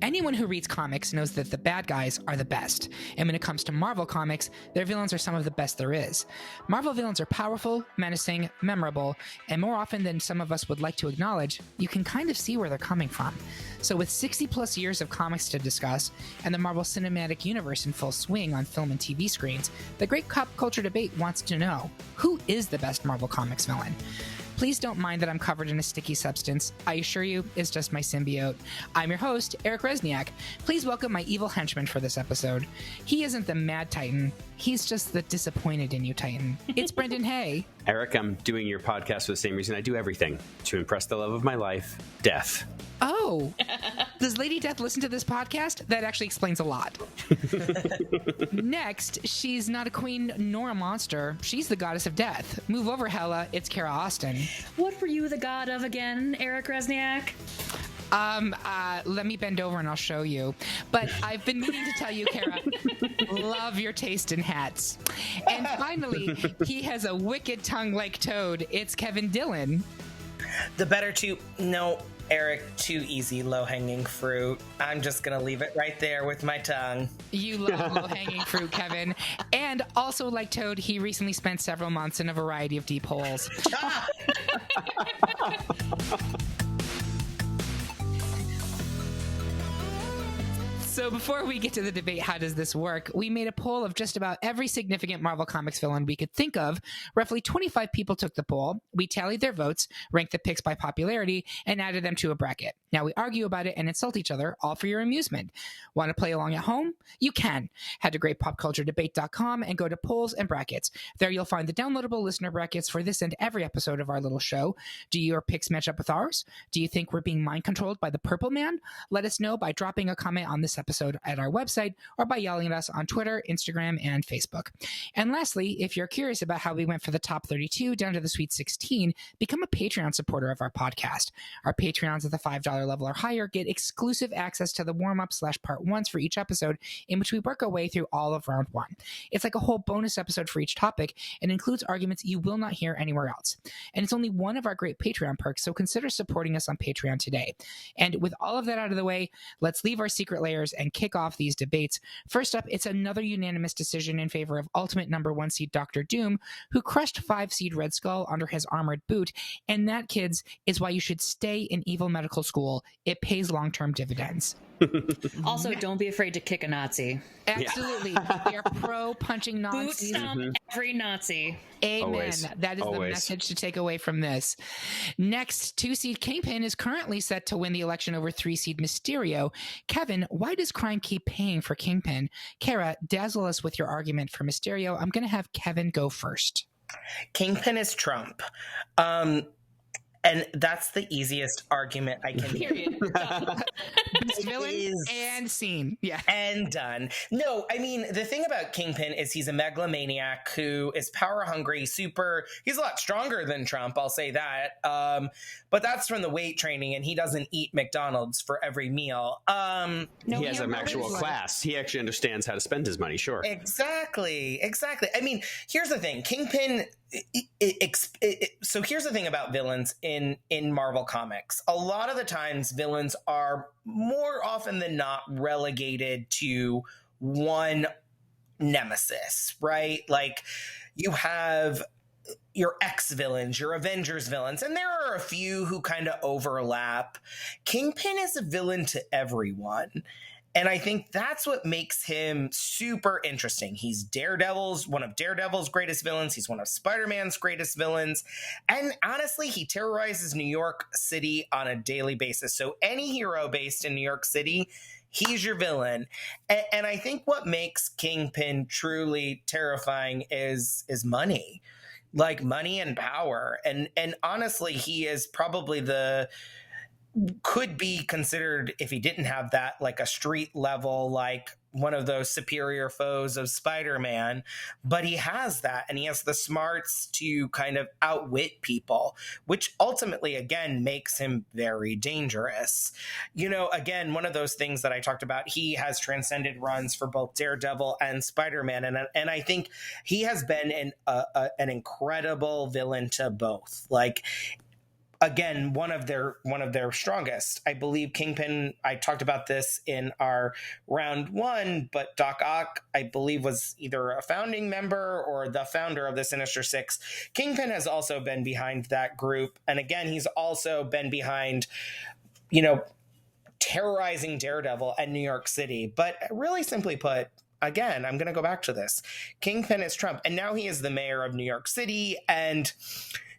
Anyone who reads comics knows that the bad guys are the best. And when it comes to Marvel comics, their villains are some of the best there is. Marvel villains are powerful, menacing, memorable, and more often than some of us would like to acknowledge, you can kind of see where they're coming from. So with 60 plus years of comics to discuss, and the Marvel Cinematic Universe in full swing on film and TV screens, the Great Pop Culture Debate wants to know, who is the best Marvel Comics villain? Please don't mind that I'm covered in a sticky substance. I assure you, it's just my symbiote. I'm your host, Eric Resniak. Please welcome my evil henchman for this episode. He isn't the Mad Titan. He's just the disappointed in you Titan. It's Brendan Hay. Eric, I'm doing your podcast for the same reason I do everything, to impress the love of my life, Death. Oh, does Lady Death listen to this podcast? That actually explains a lot. Next, she's not a queen nor a monster. She's the goddess of death. Move over, Hella. It's Kara Austin. What were you the god of again, Eric Resniak? Let me bend over and I'll show you. But I've been meaning to tell you, Kara, love your taste in hats. And finally, he has a wicked tongue like Toad. It's Kevin Dillon. The better to... No, Eric, too easy, low-hanging fruit. I'm just going to leave it right there with my tongue. You love low-hanging fruit, Kevin. And also, like Toad, he recently spent several months in a variety of deep holes. So before we get to the debate, how does this work? We made a poll of just about every significant Marvel Comics villain we could think of. Roughly 25 people took the poll. We tallied their votes, ranked the picks by popularity, and added them to a bracket. Now we argue about it and insult each other, all for your amusement. Want to play along at home? You can. Head to greatpopculturedebate.com and go to polls and brackets. There you'll find the downloadable listener brackets for this and every episode of our little show. Do your picks match up with ours? Do you think we're being mind controlled by the Purple Man? Let us know by dropping a comment on this episode at our website or by yelling at us on Twitter, Instagram, and Facebook. And lastly, if you're curious about how we went for the top 32 down to the Sweet 16, become a Patreon supporter of our podcast. Our Patreons at the $5 level or higher get exclusive access to the warm-up/part ones for each episode, in which we work our way through all of round one. It's like a whole bonus episode for each topic and includes arguments you will not hear anywhere else. And it's only one of our great Patreon perks, so consider supporting us on Patreon today. And with all of that out of the way, let's leave our secret layers and kick off these debates. First up, it's another unanimous decision in favor of ultimate number 1 seed Dr. Doom, who crushed 5 seed Red Skull under his armored boot. And that, kids, is why you should stay in evil medical school. It pays long-term dividends. Also, don't be afraid to kick a Nazi. Absolutely. We are pro punching Nazis. Boot stomp every Nazi. Amen. Always. That is Always. the message to take away from this. Next, 2 seed Kingpin is currently set to win the election over 3 seed Mysterio. Kevin, why does crime keep paying for Kingpin? Kara, dazzle us with your argument for Mysterio. I'm going to have Kevin go first. Kingpin is Trump. And that's the easiest argument I can Period. Best villain is- and scene. Yeah. And done. No, I mean, the thing about Kingpin is he's a megalomaniac who is power hungry, he's a lot stronger than Trump, I'll say that. But that's from the weight training, and he doesn't eat McDonald's for every meal. No, He has an really actual like- class. He actually understands how to spend his money, sure. Exactly. I mean, here's the thing. Kingpin... So here's the thing about villains in Marvel Comics. A lot of the times, villains are more often than not relegated to one nemesis, right? Like, you have your X-villains, your Avengers villains, and there are a few who kind of overlap. Kingpin is a villain to everyone. And I think that's what makes him super interesting. He's one of Daredevil's greatest villains. He's one of Spider-Man's greatest villains. And honestly, he terrorizes New York City on a daily basis. So any hero based in New York City, he's your villain. And I think what makes Kingpin truly terrifying is money. Like money and power. And honestly, he is probably could be considered, if he didn't have that, like a street level, like one of those superior foes of Spider-Man, but he has that, and he has the smarts to kind of outwit people, which ultimately, again, makes him very dangerous. You know, again, one of those things that I talked about, he has transcended runs for both Daredevil and Spider-Man, and I think he has been an incredible villain to both. Like, again, one of their strongest. I believe Kingpin, I talked about this in our round one, but Doc Ock, I believe, was either a founding member or the founder of the Sinister Six. Kingpin has also been behind that group. And again, he's also been behind, terrorizing Daredevil and New York City. But really simply put, again, I'm going to go back to this. Kingpin is Trump, and now he is the mayor of New York City and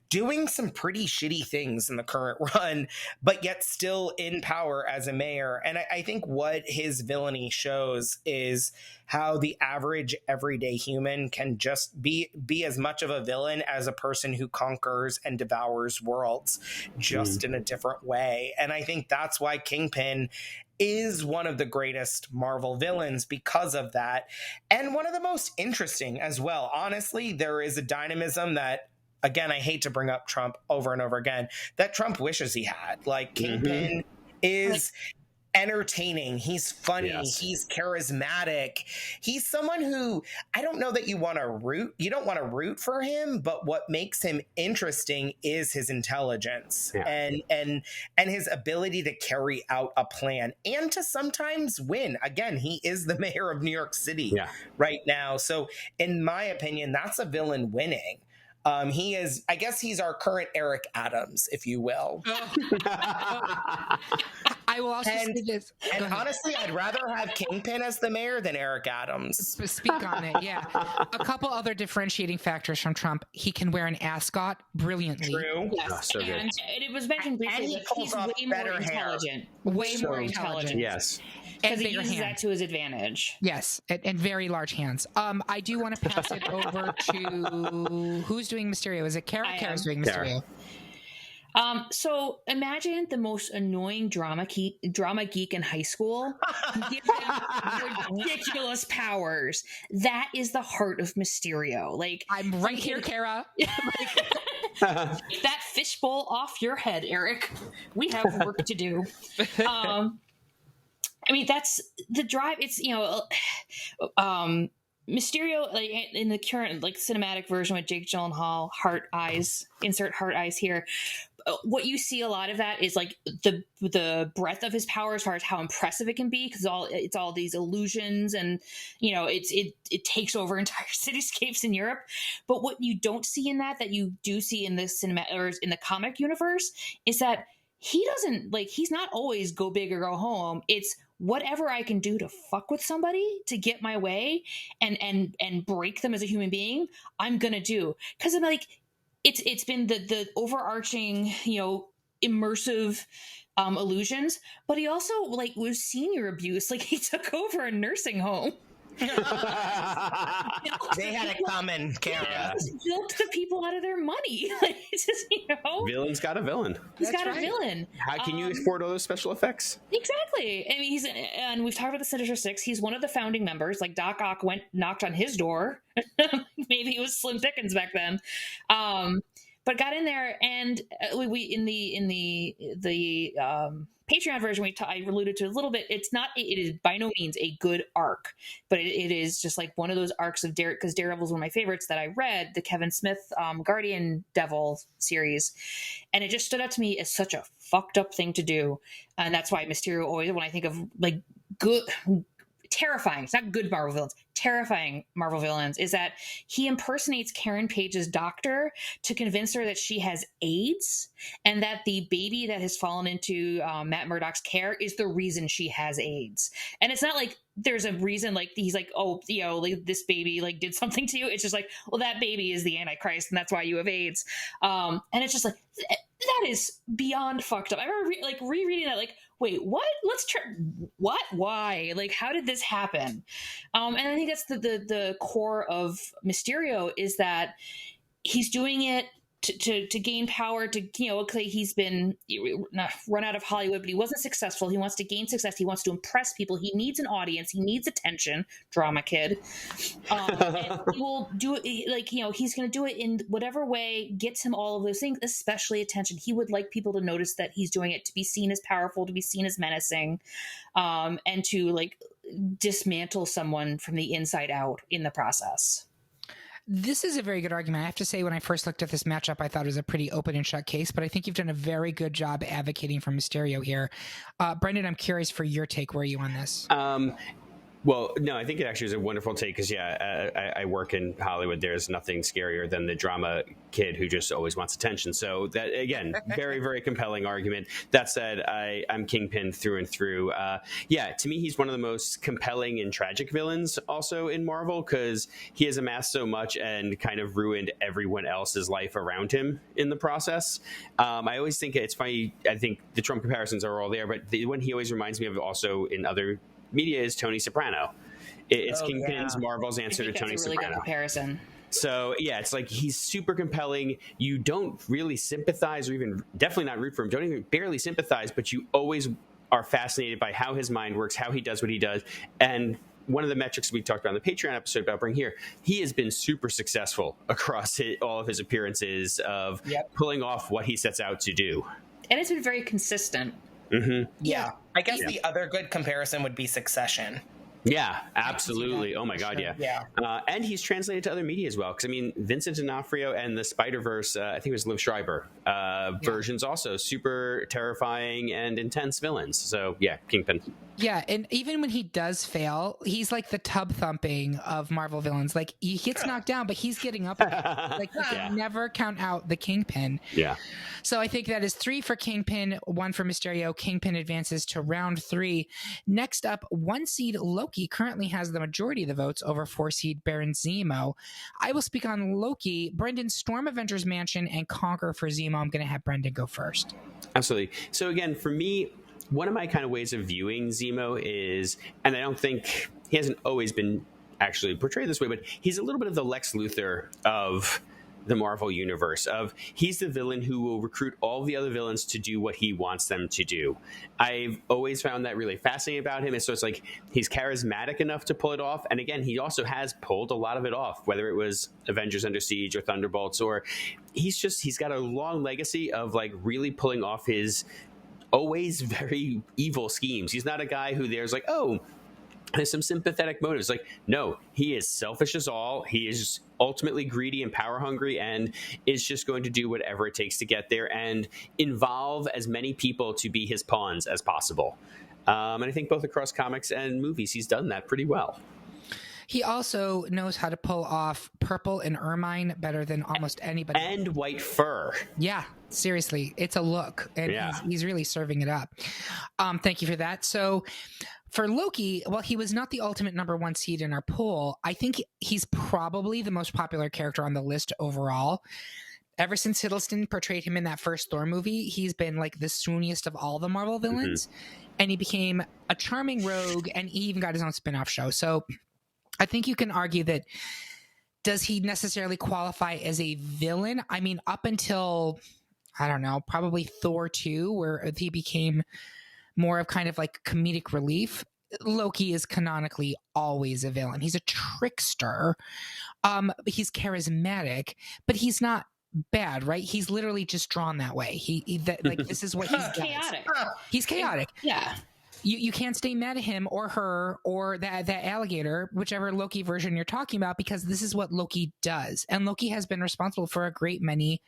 doing some pretty shitty things in the current run, but yet still in power as a mayor. And I think what his villainy shows is how the average everyday human can just be as much of a villain as a person who conquers and devours worlds, just in a different way. And I think that's why Kingpin is one of the greatest Marvel villains because of that. And one of the most interesting as well. Honestly, there is a dynamism that, again, I hate to bring up Trump over and over again, that Trump wishes he had. Like, Kingpin is entertaining. He's funny. Yes. He's charismatic. He's someone who, I don't know that you don't want to root for him, but what makes him interesting is his intelligence and his ability to carry out a plan and to sometimes win. Again, he is the mayor of New York City right now. So in my opinion, that's a villain winning. He is, I guess he's our current Eric Adams, if you will. I will also say this. And honestly, I'd rather have Kingpin as the mayor than Eric Adams. Speak on it, yeah. A couple other differentiating factors from Trump. He can wear an ascot brilliantly. True. Yes. Oh, so good. And it was mentioned briefly that he's way more intelligent. Way more intelligent. Yes. Because he uses that to his advantage. Yes, and very large hands. I do want to pass it over to who's doing Mysterio. Is it Kara? Kara's doing Mysterio. So imagine the most annoying drama geek in high school. Give them ridiculous powers. That is the heart of Mysterio. Like, I'm right here, Kara. That fishbowl off your head, Eric. We have work to do. I mean, that's the drive. It's, Mysterio, like, in the current cinematic version with Jake Gyllenhaal, heart eyes, insert heart eyes here. What you see a lot of that is like the breadth of his power as far as how impressive it can be, because it's all these illusions and it takes over entire cityscapes in Europe. But what you don't see in that you do see in the cinema or in the comic universe is that he doesn't he's not always go big or go home. It's whatever I can do to fuck with somebody to get my way and break them as a human being, I'm gonna do. Because I'm like, it's been the overarching, immersive illusions, but he also was senior abuse. Like, he took over a nursing home. They had it coming, Kara. Milked the people out of their money. It's just, Villain's got a villain. He's got a villain. How can you afford all those special effects? Exactly. I mean, and we've talked about the Sinister Six. He's one of the founding members. Like, Doc Ock knocked on his door. Maybe it was Slim Pickens back then. But got in there, and we in the Patreon version, I alluded to a little bit. It is by no means a good arc, but it is just like one of those arcs of because Daredevil is one of my favorites that I read, the Kevin Smith Guardian Devil series, and it just stood out to me as such a fucked up thing to do, and that's why Mysterio always, when I think of good, terrifying, it's not good Marvel villains, terrifying Marvel villains, is that he impersonates Karen Page's doctor to convince her that she has AIDS and that the baby that has fallen into Matt Murdock's care is the reason she has AIDS. And it's not like there's a reason, he's like, oh, this baby did something to you. It's just like, well, that baby is the Antichrist and that's why you have AIDS. And it's just like, that is beyond fucked up. I remember rereading that, wait, what? Let's try. What? Why? How did this happen? And I think that's the core of Mysterio, is that he's doing it to gain power, he's been run out of Hollywood, but he wasn't successful. He wants to gain success. He wants to impress people. He needs an audience. He needs attention. Drama kid. And he will do it. He's going to do it in whatever way gets him all of those things, especially attention. He would like people to notice that he's doing it, to be seen as powerful, to be seen as menacing, and to dismantle someone from the inside out in the process. This is a very good argument. I have to say, when I first looked at this matchup, I thought it was a pretty open and shut case, but I think you've done a very good job advocating for Mysterio here. Brendan, I'm curious for your take. Where are you on this? Well, no, I think it actually is a wonderful take because, I work in Hollywood. There's nothing scarier than the drama kid who just always wants attention. So that, again, very, very compelling argument. That said, I'm Kingpin through and through. To me, he's one of the most compelling and tragic villains also in Marvel because he has amassed so much and kind of ruined everyone else's life around him in the process. I always think it's funny. I think the Trump comparisons are all there, but the one he always reminds me of also in other media is Tony Soprano. It's Kingpin's Marvel's answer to Tony Soprano. Good comparison. So it's like he's super compelling. You don't really sympathize or even definitely not root for him. Don't even barely sympathize, but you always are fascinated by how his mind works, how he does what he does. And one of the metrics we talked about in the Patreon episode about Bring Here, he has been super successful across all of his appearances of pulling off what he sets out to do. And it's been very consistent. Mm-hmm. Yeah. I guess the other good comparison would be Succession. Yeah, absolutely. Oh my God, yeah. And he's translated to other media as well. Because I mean, Vincent D'Onofrio and the Spider-Verse, I think it was Liv Schreiber versions, also super terrifying and intense villains. So yeah, Kingpin. Yeah, and even when he does fail, he's like the tub thumping of Marvel villains. Like he gets knocked down, but he's getting up again. Like you can never count out the Kingpin. Yeah. So I think that is 3 for Kingpin, 1 for Mysterio. Kingpin advances to round 3. Next up, 1 seed Loki currently has the majority of the votes over 4 seed Baron Zemo. I will speak on Loki. Brendan, storm Avengers Mansion and conquer for Zemo. I'm going to have Brendan go first. Absolutely. So again, for me, one of my kind of ways of viewing Zemo is, and I don't think he hasn't always been actually portrayed this way, but he's a little bit of the Lex Luthor of the Marvel universe. Of he's the villain who will recruit all the other villains to do what he wants them to do. I've always found that really fascinating about him. And so it's like he's charismatic enough to pull it off. And again, he also has pulled a lot of it off, whether it was Avengers Under Siege or Thunderbolts, or he's got a long legacy of like really pulling off his always very evil schemes. He's not a guy who there's like, oh, there's some sympathetic motives. Like, no, he is selfish as all. He is ultimately greedy and power hungry and is just going to do whatever it takes to get there and involve as many people to be his pawns as possible. And I think both across comics and movies, he's done that pretty well. He also knows how to pull off purple and ermine better than almost anybody. And white fur. Yeah, seriously. It's a look. And he's really serving it up. Thank you for that. So for Loki, while he was not the ultimate number 1 seed in our poll, I think he's probably the most popular character on the list overall. Ever since Hiddleston portrayed him in that first Thor movie, he's been like the swooniest of all the Marvel villains. Mm-hmm. And he became a charming rogue, and he even got his own spin-off show. So I think you can argue that, does he necessarily qualify as a villain? I mean, up until, I don't know, probably Thor 2, where he became more of kind of like comedic relief, Loki is canonically always a villain. He's a trickster. He's charismatic, but he's not bad, right? He's literally just drawn that way. This is what he's chaotic. He's chaotic. Yeah. You can't stay mad at him or her or that alligator, whichever Loki version you're talking about, because this is what Loki does. And Loki has been responsible for a great many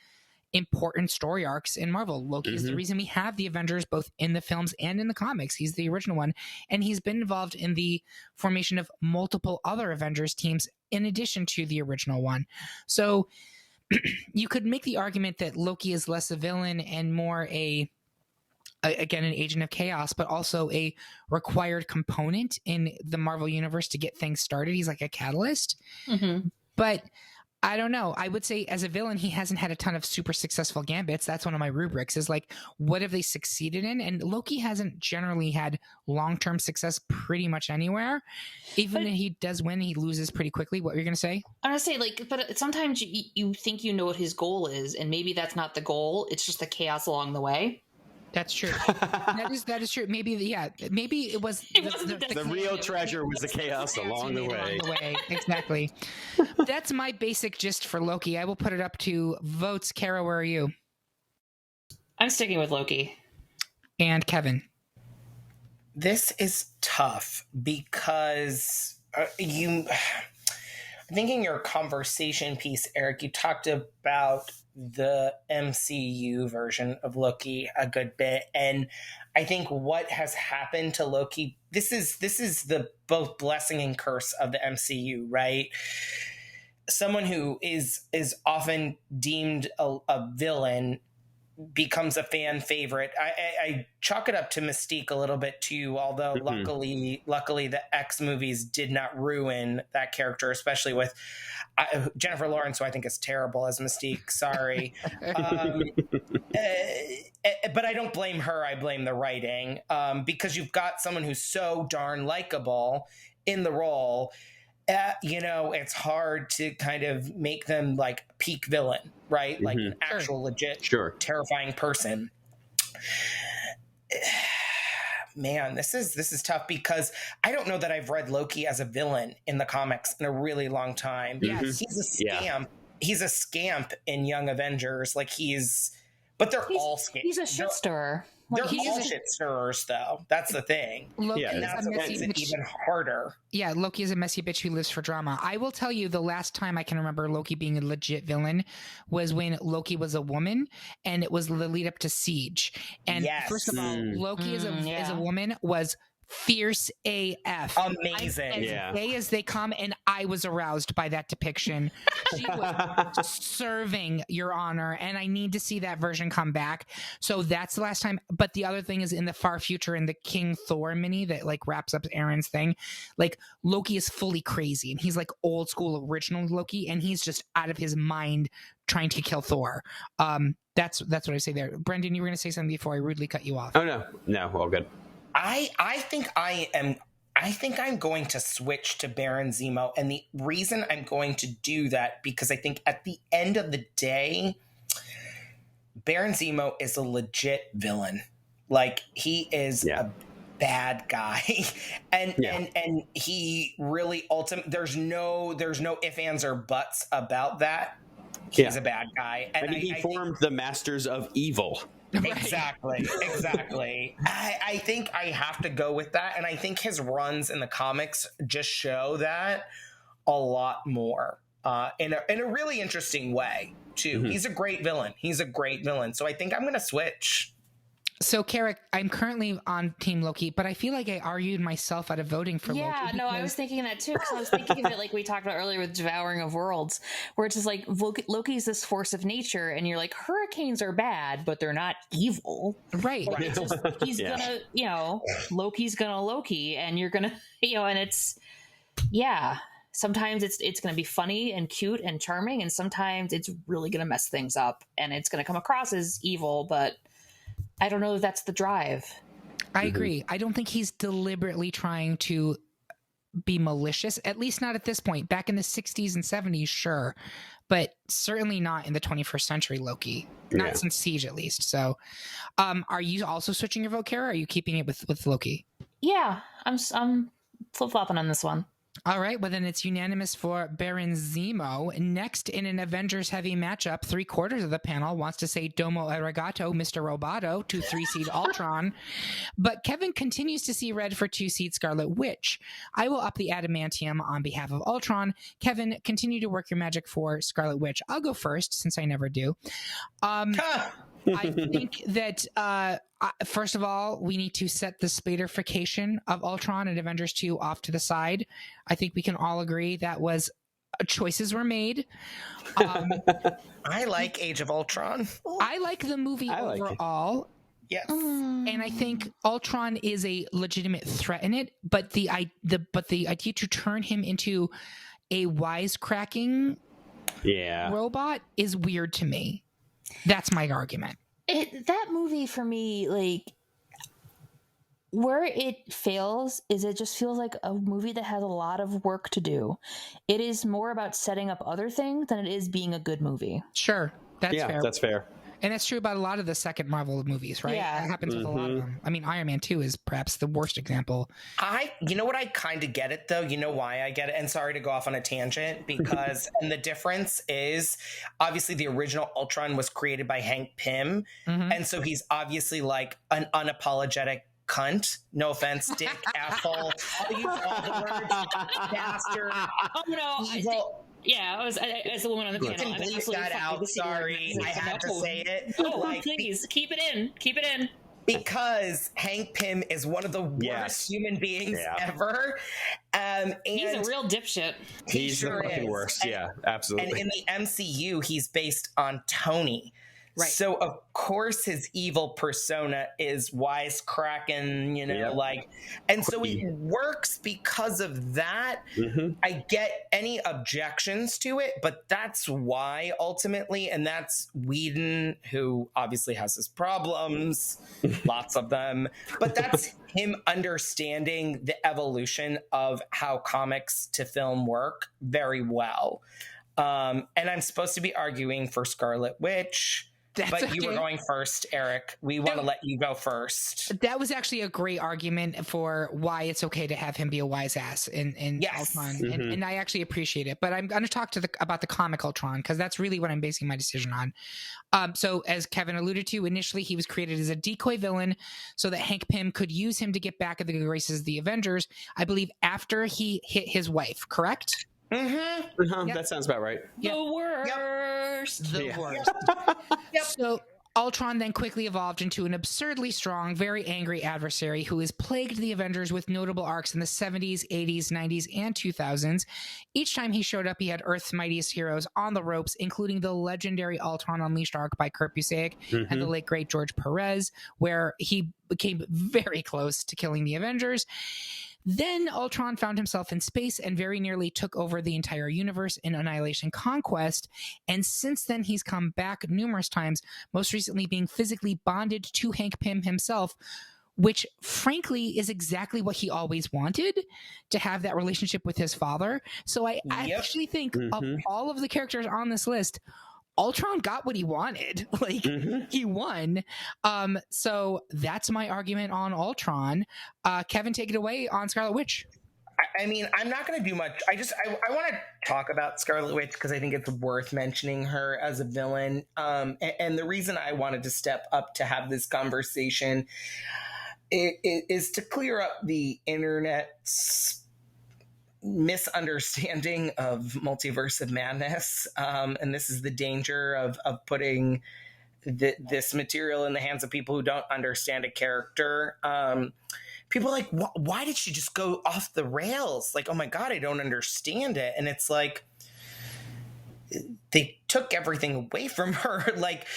important story arcs in Marvel. Loki is the reason we have the Avengers both in the films and in the comics. He's the original one, and he's been involved in the formation of multiple other Avengers teams in addition to the original one. So you could make the argument that Loki is less a villain and more again, an agent of chaos, but also a required component in the Marvel universe to get things started. He's like a catalyst. Mm-hmm. But I don't know. I would say as a villain, he hasn't had a ton of super successful gambits. That's one of my rubrics, is like, what have they succeeded in? And Loki hasn't generally had long-term success pretty much anywhere. Even if he does win, he loses pretty quickly. What were you going to say? I'm going to say, like, but sometimes you think you know what his goal is, and maybe that's not the goal. It's just the chaos along the way. That's true. That is true. Maybe it was the real treasure was the chaos along the way. Exactly. That's my basic gist for Loki. I will put it up to votes. Kara, where are you? I'm sticking with Loki. And Kevin. This is tough because I think in your conversation piece, Eric, you talked about the MCU version of Loki a good bit, and I think what has happened to Loki, this is the both blessing and curse of the MCU, right? Someone who is often deemed a villain becomes a fan favorite. I chalk it up to Mystique a little bit too, although luckily the X movies did not ruin that character, especially with Jennifer Lawrence, who I think is terrible as Mystique. Sorry. But I don't blame her. I blame the writing, because you've got someone who's so darn likable in the role. It's hard to kind of make them like peak villain, right? Like an actual legit, terrifying person. Man, this is tough because I don't know that I've read Loki as a villain in the comics in a really long time. Yes. He's a scamp. Yeah. He's a scamp in Young Avengers. Like but they're all scamps. He's a shit stirrer. They're all shit stirrers, though. That's the thing. Loki and that's what makes it even harder. Yeah, Loki is a messy bitch who lives for drama. I will tell you, the last time I can remember Loki being a legit villain was when Loki was a woman, and it was the lead up to Siege. And first of all, Loki as a woman was fierce AF. Amazing. As gay as they come, and I was aroused by that depiction. She was serving, Your Honor, and I need to see that version come back. So that's the last time. But the other thing is in the far future, in the King Thor mini that like wraps up Aaron's thing, like Loki is fully crazy, and he's like old school original Loki, and he's just out of his mind trying to kill Thor. That's what I say there. Brendan, you were going to say something before I rudely cut you off. Oh no, all good. I think I'm going to switch to Baron Zemo, and the reason I'm going to do that because I think at the end of the day, Baron Zemo is a legit villain. Like he is a bad guy, and he really there's no ifs, ands, or buts about that. He's a bad guy, and he formed the Masters of Evil. Exactly. I think I have to go with that, and I think his runs in the comics just show that a lot more in a really interesting way too. He's a great villain. So I think I'm going to switch. So, Carrick, I'm currently on Team Loki, but I feel like I argued myself out of voting for Loki. Yeah, no, I was thinking that too, because I was thinking of it like we talked about earlier with Devouring of Worlds, where it's just like Loki's this force of nature, and you're like, hurricanes are bad, but they're not evil. Right. Like, it's just, he's gonna, Loki's gonna Loki, and you're gonna, and it's, sometimes it's going to be funny and cute and charming, and sometimes it's really going to mess things up, and it's going to come across as evil, but I don't know if that's the drive. I agree. I don't think he's deliberately trying to be malicious, at least not at this point. Back in the 60s and 70s, sure. But certainly not in the 21st century Loki. Not since Siege, at least. So are you also switching your vote, Kara? Or are you keeping it with Loki? Yeah, I'm flip-flopping on this one. All right, well then it's unanimous for Baron Zemo. Next, in an Avengers-heavy matchup, 3/4 of the panel wants to say Domo Arigato, Mr. Roboto, to 3-seed Ultron. But Kevin continues to see red for 2-seed Scarlet Witch. I will up the adamantium on behalf of Ultron. Kevin, continue to work your magic for Scarlet Witch. I'll go first, since I never do. I think that, first of all, we need to set the Spaderification of Ultron and Avengers 2 off to the side. I think we can all agree that was choices were made. I like Age of Ultron. I like the movie overall. Yes. And I think Ultron is a legitimate threat in it, but the idea to turn him into a wisecracking robot is weird to me. That's my argument. That movie for me, like, where it fails is it just feels like a movie that has a lot of work to do. It is more about setting up other things than it is being a good movie. Sure. That's fair. That's fair. And that's true about a lot of the second Marvel movies, right? Yeah. That happens with a lot of them. I mean, Iron Man 2 is perhaps the worst example. You know what, I kind of get it, though. You know why I get it? And sorry to go off on a tangent, because and the difference is, obviously, the original Ultron was created by Hank Pym. And so he's obviously like an unapologetic cunt. No offense, dick, asshole. I'll use all the words. Bastard. Oh, no. Evil. Yeah, as the woman on the You panel, can I'm bleep absolutely that fine out. with the C word. Sorry, I had to No. say it. Oh, Like, please keep it in. Keep it in. because Hank Pym is one of the worst Yes. human beings Yeah. ever. And He's a real dipshit. he He's sure the fucking is. worst. And, Yeah, and absolutely. in the MCU, he's based on Tony. Right. So of course his evil persona is wisecracking, Yep. like, and so it works because of that. Mhm. I get any objections to it, but that's why ultimately, and that's Whedon, who obviously has his problems, lots of them, but that's him understanding the evolution of how comics to film work very well. And I'm supposed to be arguing for Scarlet Witch. That's But you were okay. going first, Eric. We want to No. let you go first. That was actually a great argument for why it's okay to have him be a wise ass in Yes. Ultron, and I actually appreciate it. But I'm going to talk about the comic Ultron because that's really what I'm basing my decision on. So as Kevin alluded to, initially he was created as a decoy villain so that Hank Pym could use him to get back at the good graces of the Avengers. I believe after he hit his wife, correct? Mm-hmm. Uh-huh, Yep. That sounds about right. Yep. The worst. The Yeah. worst. Yep. So Ultron then quickly evolved into an absurdly strong, very angry adversary who has plagued the Avengers with notable arcs in the 70s, 80s, 90s, and 2000s. Each time he showed up, he had Earth's mightiest heroes on the ropes, including the legendary Ultron Unleashed arc by Kurt Busiek and the late, great George Perez, where he became very close to killing the Avengers. Then Ultron found himself in space and very nearly took over the entire universe in Annihilation Conquest. And since then, he's come back numerous times, most recently being physically bonded to Hank Pym himself, which frankly is exactly what he always wanted, to have that relationship with his father. So I actually think of all of the characters on this list, Ultron got what he wanted. Like, he won. So that's my argument on Ultron. Kevin, take it away on Scarlet Witch. I mean, I'm not going to do much. I want to talk about Scarlet Witch because I think it's worth mentioning her as a villain. And the reason I wanted to step up to have this conversation is to clear up the internet's misunderstanding of Multiverse of Madness. And this is the danger of putting this material in the hands of people who don't understand a character. People are like, why did she just go off the rails? Like, oh my God, I don't understand it. And it's like, they took everything away from her. Like,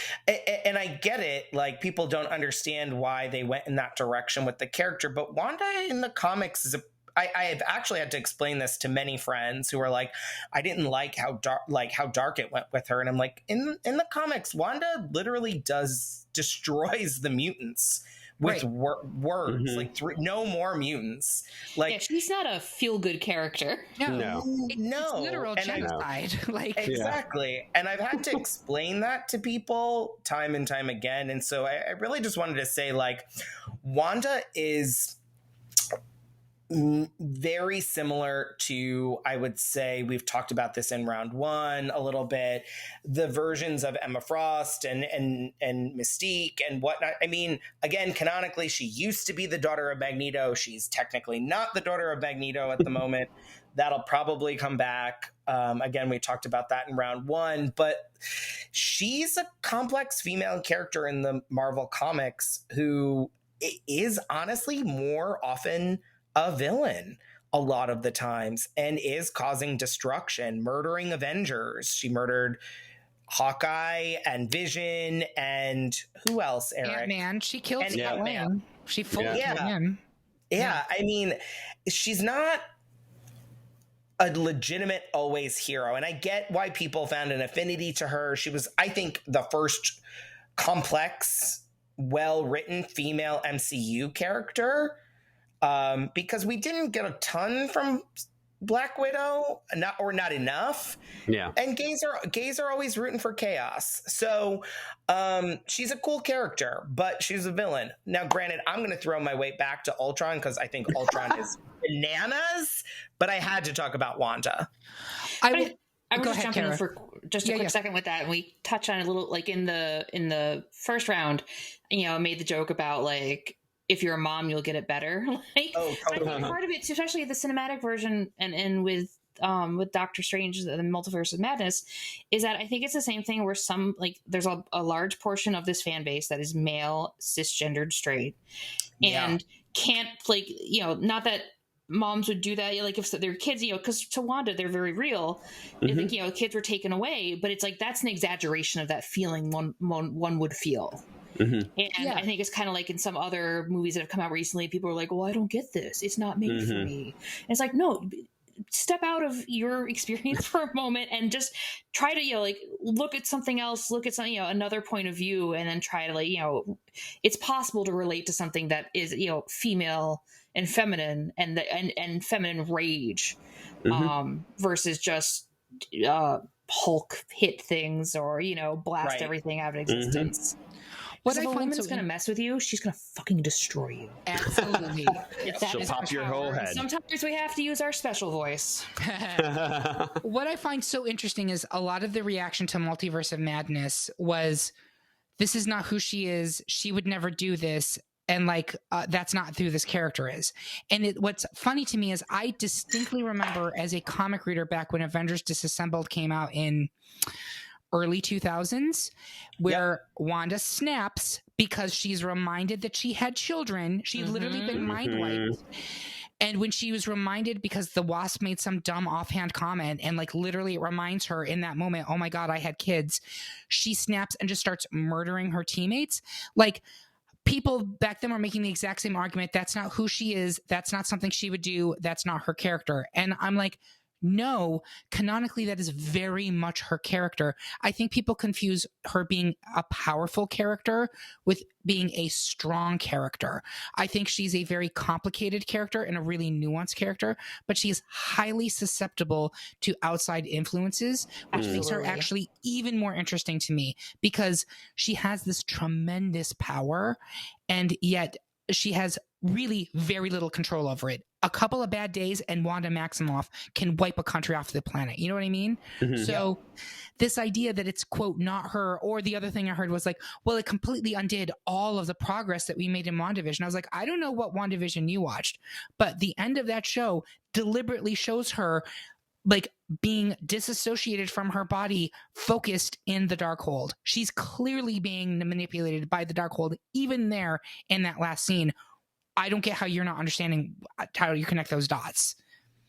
and I get it. Like, people don't understand why they went in that direction with the character. But Wanda in the comics is I have actually had to explain this to many friends who are like, I didn't like how dark it went with her. And I'm like, in the comics, Wanda literally destroys the mutants with words, like no more mutants. Like, Yeah, she's not a feel-good character. No. It's no. literal And genocide. Like, exactly. And I've had to explain that to people time and time again. And so I really just wanted to say, like, Wanda is very similar to, I would say, we've talked about this in round one a little bit, the versions of Emma Frost and Mystique and whatnot. I mean, again, canonically, she used to be the daughter of Magneto. She's technically not the daughter of Magneto at the moment. That'll probably come back. Again, we talked about that in round one, but she's a complex female character in the Marvel comics who is honestly more often a villain a lot of the times and is causing destruction, murdering Avengers. She murdered Hawkeye and Vision and who else, Eric? Ant-Man. She killed And Scott Ant-Man. Lang. She fully killed Yeah. him. Yeah, I mean, she's not a legitimate always hero. And I get why people found an affinity to her. She was, I think, the first complex, well-written female MCU character. Because we didn't get a ton from Black Widow, not enough. Yeah. And gays are always rooting for chaos. So she's a cool character, but she's a villain. Now, granted, I'm going to throw my weight back to Ultron because I think Ultron is bananas, but I had to talk about Wanda. I was Go just ahead, jumping in Kara. for just a quick second with that, and we touched on it a little, like in the first round. I made the joke about, like, if you're a mom, you'll get it better. Like, Oh, I totally. think part of it, especially the cinematic version and with with Doctor Strange and the Multiverse of Madness is that I think it's the same thing where some like there's a large portion of this fan base that is male, cisgendered, straight, and can't like not that moms would do that like if their kids because to Wanda they're very real. I think kids were taken away, but it's like that's an exaggeration of that feeling one would feel. And I think it's kind of like in some other movies that have come out recently, people are like, well, I don't get this, it's not made for me. And it's like, no, step out of your experience for a moment and just try to like look at something else, look at something another point of view, and then try to like it's possible to relate to something that is female and feminine and feminine rage versus just Hulk hit things or blast everything out of existence. What if a woman's going to mess with you, she's going to fucking destroy you. Absolutely. She'll pop your whole head. Sometimes we have to use our special voice. What I find so interesting is a lot of the reaction to Multiverse of Madness was, this is not who she is. She would never do this. And like, that's not who this character is. And what's funny to me is I distinctly remember as a comic reader back when Avengers Disassembled came out in early 2000s, where Wanda snaps because she's reminded that she had children. She'd literally been mind wiped. And when she was reminded because the Wasp made some dumb offhand comment and like literally it reminds her in that moment, oh my God, I had kids. She snaps and just starts murdering her teammates. Like, people back then were making the exact same argument. That's not who she is. That's not something she would do. That's not her character. And I'm like, no, canonically, that is very much her character. I think people confuse her being a powerful character with being a strong character. I think she's a very complicated character and a really nuanced character, but she is highly susceptible to outside influences, which makes her actually even more interesting to me because she has this tremendous power and yet she has really very little control over it. A couple of bad days and Wanda Maximoff can wipe a country off the planet. You know what I mean? So this idea that it's, quote, not her, or the other thing I heard was like, well, it completely undid all of the progress that we made in WandaVision. I was like, I don't know what WandaVision you watched, but the end of that show deliberately shows her like being disassociated from her body, focused in the Darkhold. She's clearly being manipulated by the Darkhold, even there in that last scene. I don't get how you're not understanding how you connect those dots.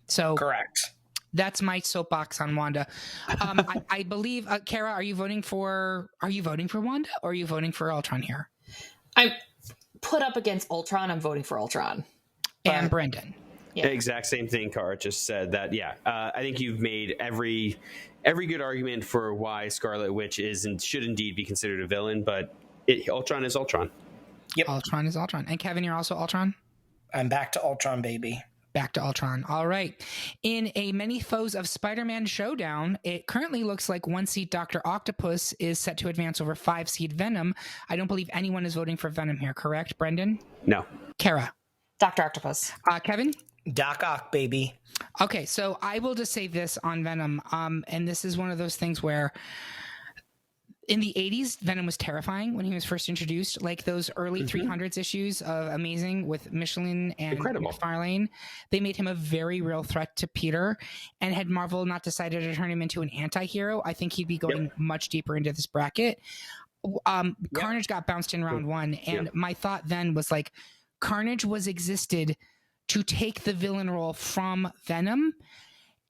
So correct. That's my soapbox on Wanda. I believe, Kara, are you voting for Wanda or are you voting for Ultron here? I'm put up against Ultron. I'm voting for Ultron. And Brendan. Yeah. Exact same thing Cara just said that. I think you've made every good argument for why Scarlet Witch is and should indeed be considered a villain, but Ultron is Ultron. Yep. Ultron is Ultron. And Kevin, you're also Ultron? I'm back to Ultron, baby. Back to Ultron. All right. In a Many Foes of Spider-Man showdown, it currently looks like 1-seed Dr. Octopus is set to advance over 5-seed Venom. I don't believe anyone is voting for Venom here, correct, Brendan? No. Kara? Dr. Octopus. Kevin? Doc Ock, baby. Okay, so I will just say this on Venom, and this is one of those things where in the 80s, Venom was terrifying when he was first introduced. Like those early 300s issues of Amazing with Michelin and McFarlane, they made him a very real threat to Peter. And had Marvel not decided to turn him into an anti-hero, I think he'd be going much deeper into this bracket. Carnage got bounced in round one, and my thought then was like, Carnage was existed to take the villain role from Venom.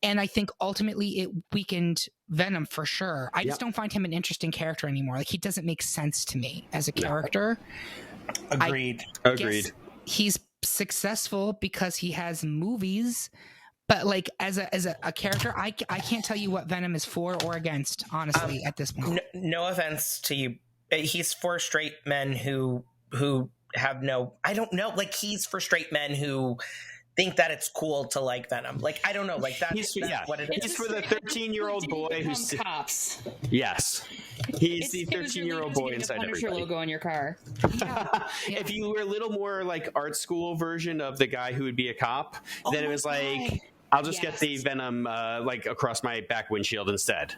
And I think ultimately it weakened Venom for sure. I just don't find him an interesting character anymore. Like, he doesn't make sense to me as a character. Agreed. He's successful because he has movies, but like as a character, I can't tell you what Venom is for or against, honestly, at this point. No offense to you. He's for straight men who have no, I don't know. Like, he's for straight men who think that it's cool to like Venom. Like, I don't know. Like, that's what it is. He's for the 13-year-old boy who's cops. Yes, he's the 13-year-old boy inside Punisher everybody. Logo on your car. If you were a little more like art school version of the guy who would be a cop, then it was like, I'll just get the Venom like across my back windshield instead.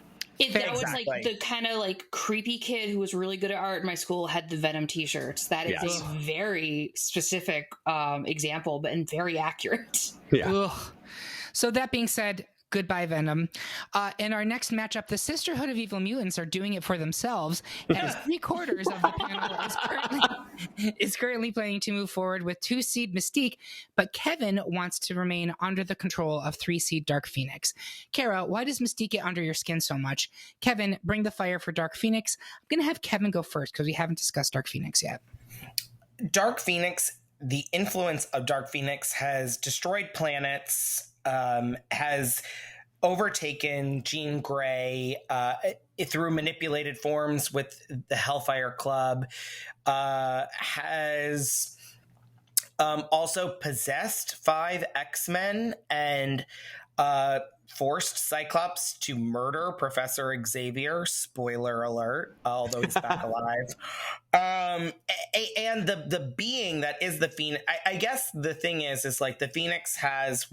That was like the kind of like creepy kid who was really good at art in my school had the Venom t-shirts. That is a very specific example, but and very accurate. So that being said, Goodbye, Venom. In our next matchup, the Sisterhood of Evil Mutants are doing it for themselves, as 3/4 of the panel is currently planning to move forward with 2-seed Mystique, but Kevin wants to remain under the control of 3-seed Dark Phoenix. Kara, why does Mystique get under your skin so much? Kevin, bring the fire for Dark Phoenix. I'm going to have Kevin go first because we haven't discussed Dark Phoenix yet. Dark Phoenix, the influence of Dark Phoenix has destroyed planets, has overtaken Jean Grey through manipulated forms with the Hellfire Club, has also possessed 5 X-Men and forced Cyclops to murder Professor Xavier. Spoiler alert, although he's back alive. And the being that is the Phoenix, I guess the thing is like the Phoenix has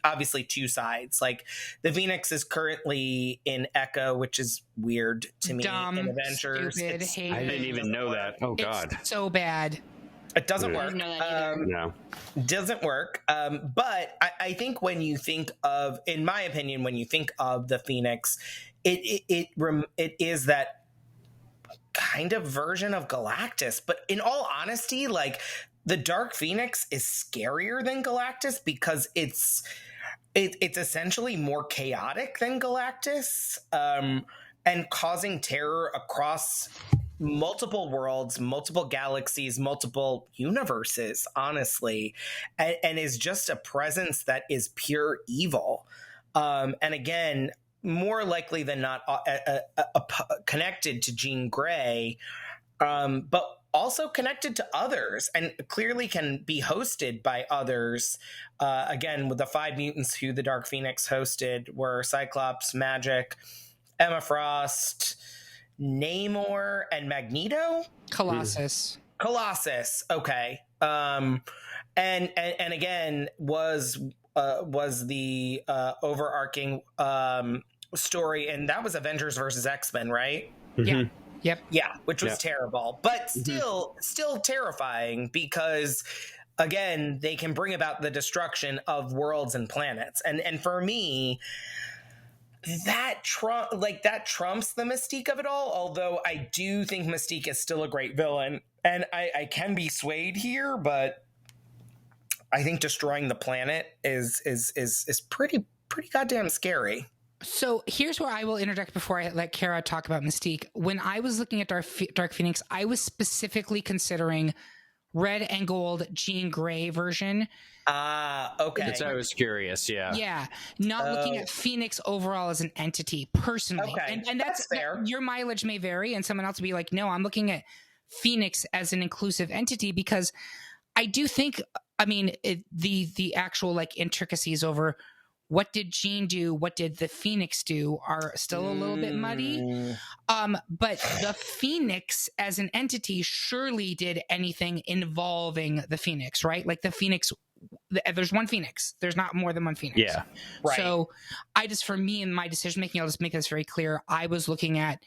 obviously two sides. Like the Phoenix is currently in Echo, which is weird to me. Dumb, in Avengers. stupid, I didn't even know that. Oh God, It's so bad. It doesn't I work. didn't know that either. no. Doesn't work. But I think when you think of, in my opinion, when you think of the Phoenix, it is that kind of version of Galactus. But in all honesty, like the Dark Phoenix is scarier than Galactus because it's essentially more chaotic than Galactus, and causing terror across multiple worlds, multiple galaxies, multiple universes, honestly, and is just a presence that is pure evil. And again, more likely than not, connected to Jean Grey, but also connected to others, and clearly can be hosted by others. Again, with the 5 mutants who the Dark Phoenix hosted were Cyclops, Magik, Emma Frost, Namor, and Magneto. Colossus. Okay. And again was the overarching story, and that was Avengers versus X-Men, right? Yeah. Yep. Yeah, which was terrible, but still terrifying because again, they can bring about the destruction of worlds and planets. And for me, that trumps the Mystique of it all, although I do think Mystique is still a great villain, and I can be swayed here, but I think destroying the planet is pretty goddamn scary. So here's where I will interject before I let Kara talk about Mystique. When I was looking at Dark Phoenix, I was specifically considering red and gold Jean Grey version. Okay. That's why I was curious. Yeah. Yeah, not looking at Phoenix overall as an entity personally. Okay, And that's fair. Your mileage may vary, and someone else will be like, no, I'm looking at Phoenix as an inclusive entity, because I do think, I mean, the actual like intricacies over what did Jean do, what did the Phoenix do are still a little bit muddy. But the Phoenix as an entity surely did anything involving the Phoenix, right? Like the Phoenix, there's one Phoenix. There's not more than one Phoenix. Yeah. Right. So for me in my decision making, I'll just make this very clear. I was looking at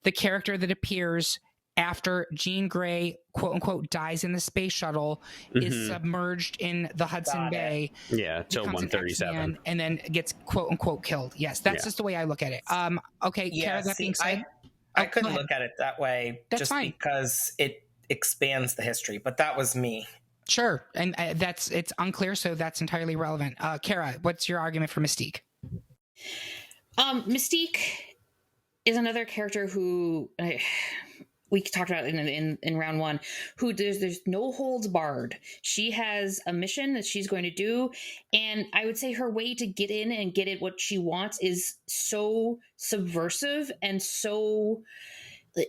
the character that appears after Jean Grey, quote unquote, dies in the space shuttle, is submerged in the Hudson Bay. Yeah, till becomes an 137. X-Man, and then gets quote unquote killed. Yes, that's just the way I look at it. Okay, Yeah, Kara, that being said, I couldn't look at it that way. That's just fine. because it expands the history, but that was me. sure, and it's unclear, so that's entirely relevant. Kara, what's your argument for Mystique? Mystique is another character who we talked about in round 1, who there's no holds barred. She has a mission that she's going to do, and I would say her way to get in and get it what she wants is so subversive and so.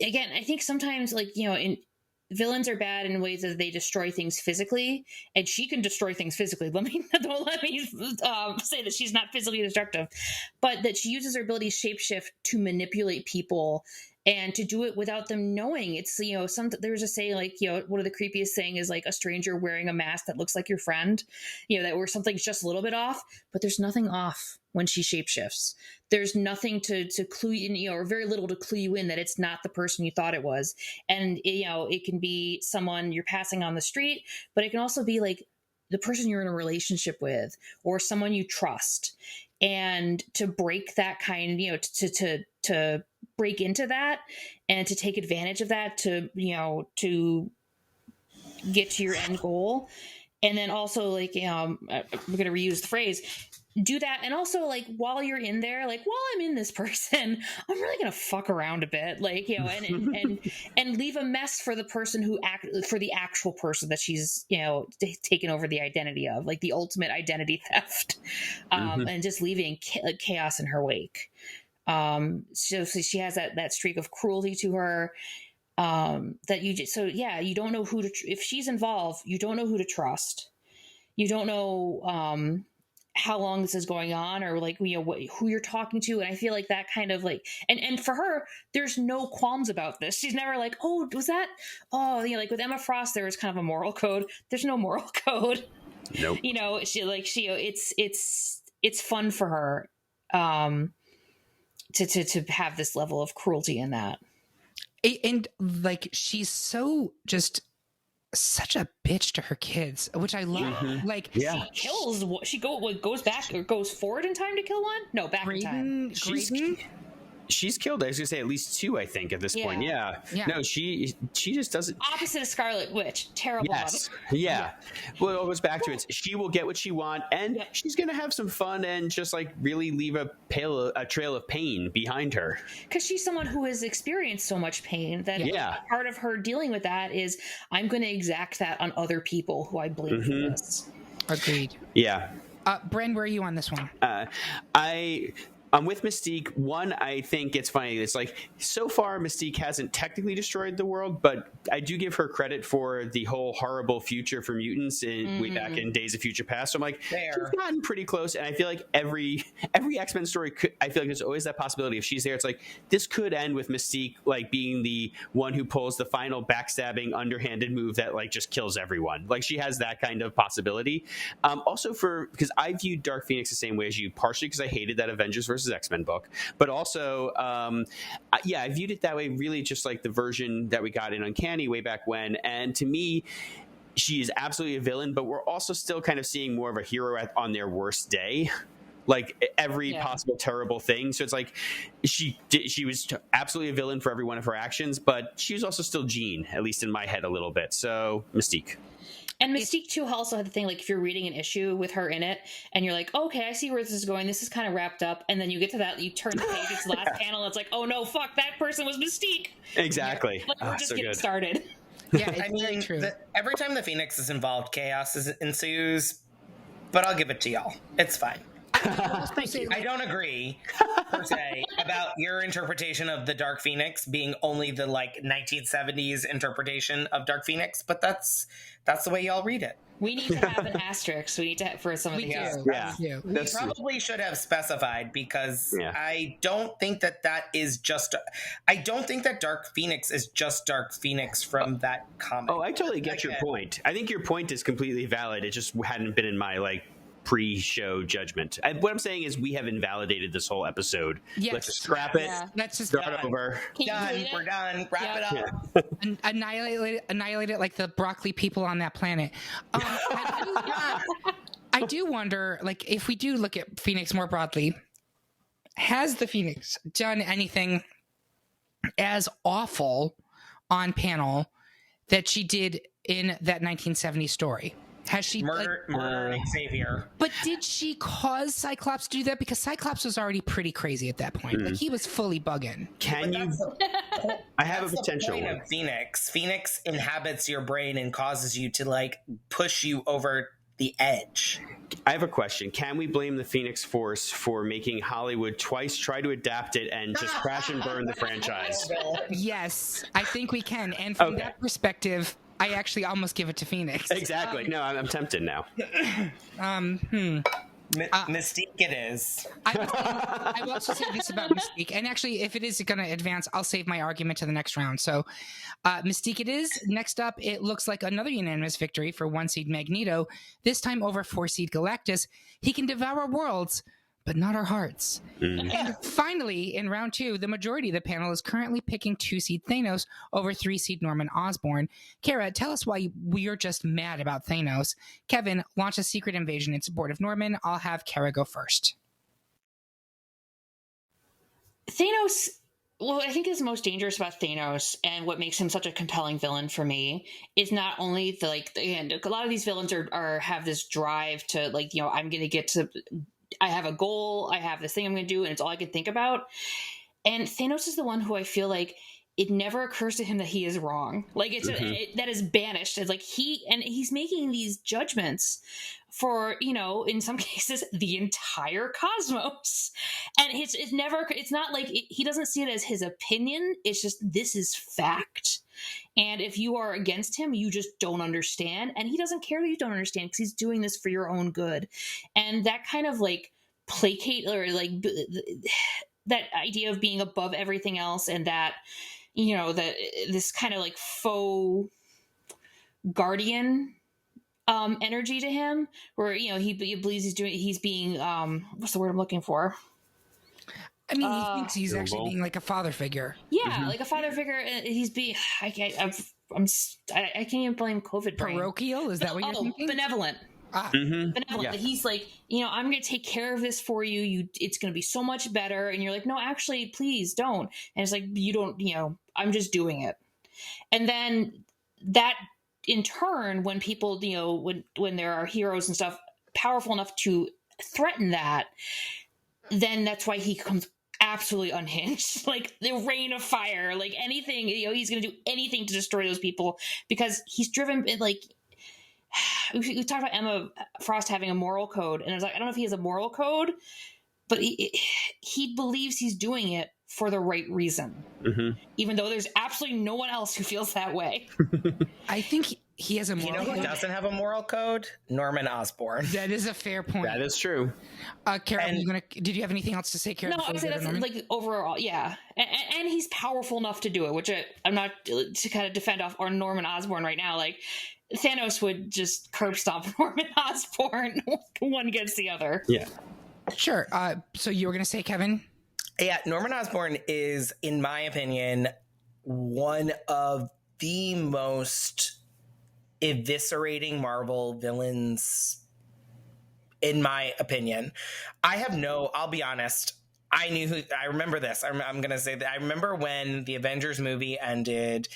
Again, I think sometimes, like, you know, villains are bad in ways that they destroy things physically, and she can destroy things physically. Don't let me say that she's not physically destructive, but that she uses her ability shapeshift to manipulate people and to do it without them knowing. It's, you know, there's a saying, like, you know, one of the creepiest saying is like a stranger wearing a mask that looks like your friend, you know, that where something's just a little bit off, but there's nothing off when she shapeshifts. There's nothing to clue you in, you know, or very little to clue you in that it's not the person you thought it was. And, you know, it can be someone you're passing on the street, but it can also be like the person you're in a relationship with or someone you trust, and to break that kind, to break into that and to take advantage of that to get to your end goal. And then also, like, we're going to reuse the phrase, do that. And also, like, while you're in there, like, while I'm in this person, I'm really going to fuck around a bit, like, and leave a mess for the person for the actual person that she's, taken over the identity of, like the ultimate identity theft, and just leaving chaos in her wake. So she has that streak of cruelty to her. You don't know if she's involved, you don't know who to trust. You don't know, how long this is going on, or like, who you're talking to. And I feel like that kind of like, and for her, there's no qualms about this. She's never like, oh, was that, like with Emma Frost, there was kind of a moral code. There's no moral code. Nope. It's fun for her, to have this level of cruelty in that. And like, she's such a bitch to her kids, which I love. Like, Yeah. She kills. She goes back or goes forward in time to kill one. No, back in time. She's killed, I was gonna say, at least 2, I think, at this point. Yeah. No, she just doesn't. Opposite of Scarlet Witch. Terrible. Yes. Yeah. Well, it goes back to it. She will get what she wants, and she's gonna have some fun and just like really leave a trail of pain behind her. Because she's someone who has experienced so much pain that part of her dealing with that is, I'm going to exact that on other people who I blame for this. Agreed. Yeah. Bren, where are you on this one? I'm with Mystique. One, I think it's funny. It's like, so far, Mystique hasn't technically destroyed the world, but I do give her credit for the whole horrible future for mutants way back in Days of Future Past. So I'm like, she's gotten pretty close. And I feel like every X-Men story, I feel like there's always that possibility. If she's there, it's like, this could end with Mystique like being the one who pulls the final backstabbing, underhanded move that like just kills everyone. Like, she has that kind of possibility. Also, because I viewed Dark Phoenix the same way as you, partially because I hated that Avengers versus X-Men book, but also I viewed it that way, really just like the version that we got in Uncanny way back when. And to me, she is absolutely a villain, but we're also still kind of seeing more of a hero on their worst day, like every possible terrible thing. So it's like she was absolutely a villain for every one of her actions, but she was also still Jean, at least in my head, a little bit. So Mystique. And Mystique too also had the thing, like, if you're reading an issue with her in it and you're like, okay, I see where this is going, this is kind of wrapped up, and then you get to that, you turn the page, it's the last panel, and it's like, oh no, fuck, that person was Mystique. Exactly. Like, we're just getting started. Yeah, it's very true. Every time the Phoenix is involved, chaos ensues, but I'll give it to y'all. It's fine. I don't agree, per se, about your interpretation of the Dark Phoenix being only the like 1970s interpretation of Dark Phoenix, but that's the way y'all read it. We need to have an asterisk. We need to for some of these. Yeah. We probably should have specified, because I don't think that is just. I don't think that Dark Phoenix is just Dark Phoenix from that comic. Oh, I totally get your point. I think your point is completely valid. It just hadn't been in my like pre-show judgment. What I'm saying is, we have invalidated this whole episode. Yes. Let's just scrap it. Let's just start over. Done. We're done. Wrap it up. Annihilate it like the broccoli people on that planet. I do wonder, like, if we do look at Phoenix more broadly, has the Phoenix done anything as awful on panel that she did in that 1970 story? Has she murdering Xavier? But did she cause Cyclops to do that? Because Cyclops was already pretty crazy at that point. Like, he was fully bugging. I have a potential one. Of Phoenix inhabits your brain and causes you to like push you over the edge. I have a question. Can we blame the Phoenix Force for making Hollywood twice try to adapt it and just crash and burn the franchise? Yes, I think we can. And from that perspective, I actually almost give it to Phoenix. Exactly. No, I'm tempted now. Mystique it is. I will also say this about Mystique. And actually, if it is going to advance, I'll save my argument to the next round. So Mystique it is. Next up, it looks like another unanimous victory for 1-seed Magneto, this time over 4-seed Galactus. He can devour worlds, but not our hearts. Mm. And finally, in round 2, the majority of the panel is currently picking 2-seed Thanos over 3-seed Norman Osborn. Kara, tell us why we're just mad about Thanos. Kevin, launch a secret invasion in support of Norman. I'll have Kara go first. Thanos, well, I think is most dangerous about Thanos and what makes him such a compelling villain for me is not only the, like, and a lot of these villains are have this drive to, like, you know, I'm going to get to, I have a goal, I have this thing I'm going to do, and it's all I can think about. And Thanos is the one who I feel like it never occurs to him that he is wrong. Like, it's that is banished. It's like he's making these judgments for, you know, in some cases, the entire cosmos. And it's not like he doesn't see it as his opinion. It's just, this is fact. And if you are against him, you just don't understand. And he doesn't care that you don't understand because he's doing this for your own good. And that kind of like placate or like that idea of being above everything else, and that, you know, that this kind of like faux guardian energy to him, where, you know, he believes he's being what's the word I'm looking for? I mean, he thinks he's actually being like a father figure. Yeah, like a father figure. He's being. I can't even blame COVID brain. Parochial? Is that what you're thinking? Benevolent. Benevolent. Yeah. That he's like, you know, I'm going to take care of this for you. It's going to be so much better. And you're like, no, actually, please don't. And it's like, you don't. You know, I'm just doing it. And then that, in turn, when people, you know, when there are heroes and stuff powerful enough to threaten that, then that's why he becomes absolutely unhinged. Like the rain of fire, like anything, you know, he's going to do anything to destroy those people because he's driven, like, we talked about Emma Frost having a moral code, and I was like, I don't know if he has a moral code, but he believes he's doing it for the right reason, even though there's absolutely no one else who feels that way. I think he has a moral You know who code. doesn't have a moral code? Norman Osborn. That is a fair point. That is true. Kara, did you have anything else to say, Kara? No, I would say that's like overall, yeah. And he's powerful enough to do it, which I'm not to kind of defend off or Norman Osborn right now. Like Thanos would just curb stomp Norman Osborn one against the other. Yeah. Sure. So you were going to say, Kevin? Yeah, Norman Osborn is, in my opinion, one of the most eviscerating Marvel villains, in my opinion. I'll be honest, I remember this. I'm going to say that I remember when the Avengers movie ended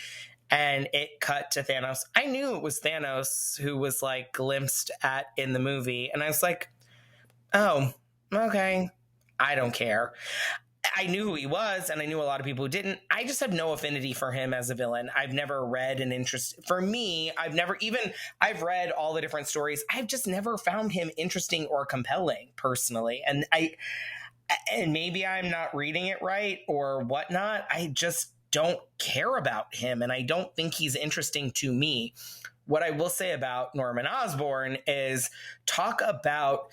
and it cut to Thanos. I knew it was Thanos who was like glimpsed at in the movie. And I was like, oh, okay, I don't care. I knew who he was, and I knew a lot of people who didn't. I just have no affinity for him as a villain. I've never read an interest. For me, I've read all the different stories. I've just never found him interesting or compelling personally. And maybe I'm not reading it right or whatnot. I just don't care about him, and I don't think he's interesting to me. What I will say about Norman Osborn is talk about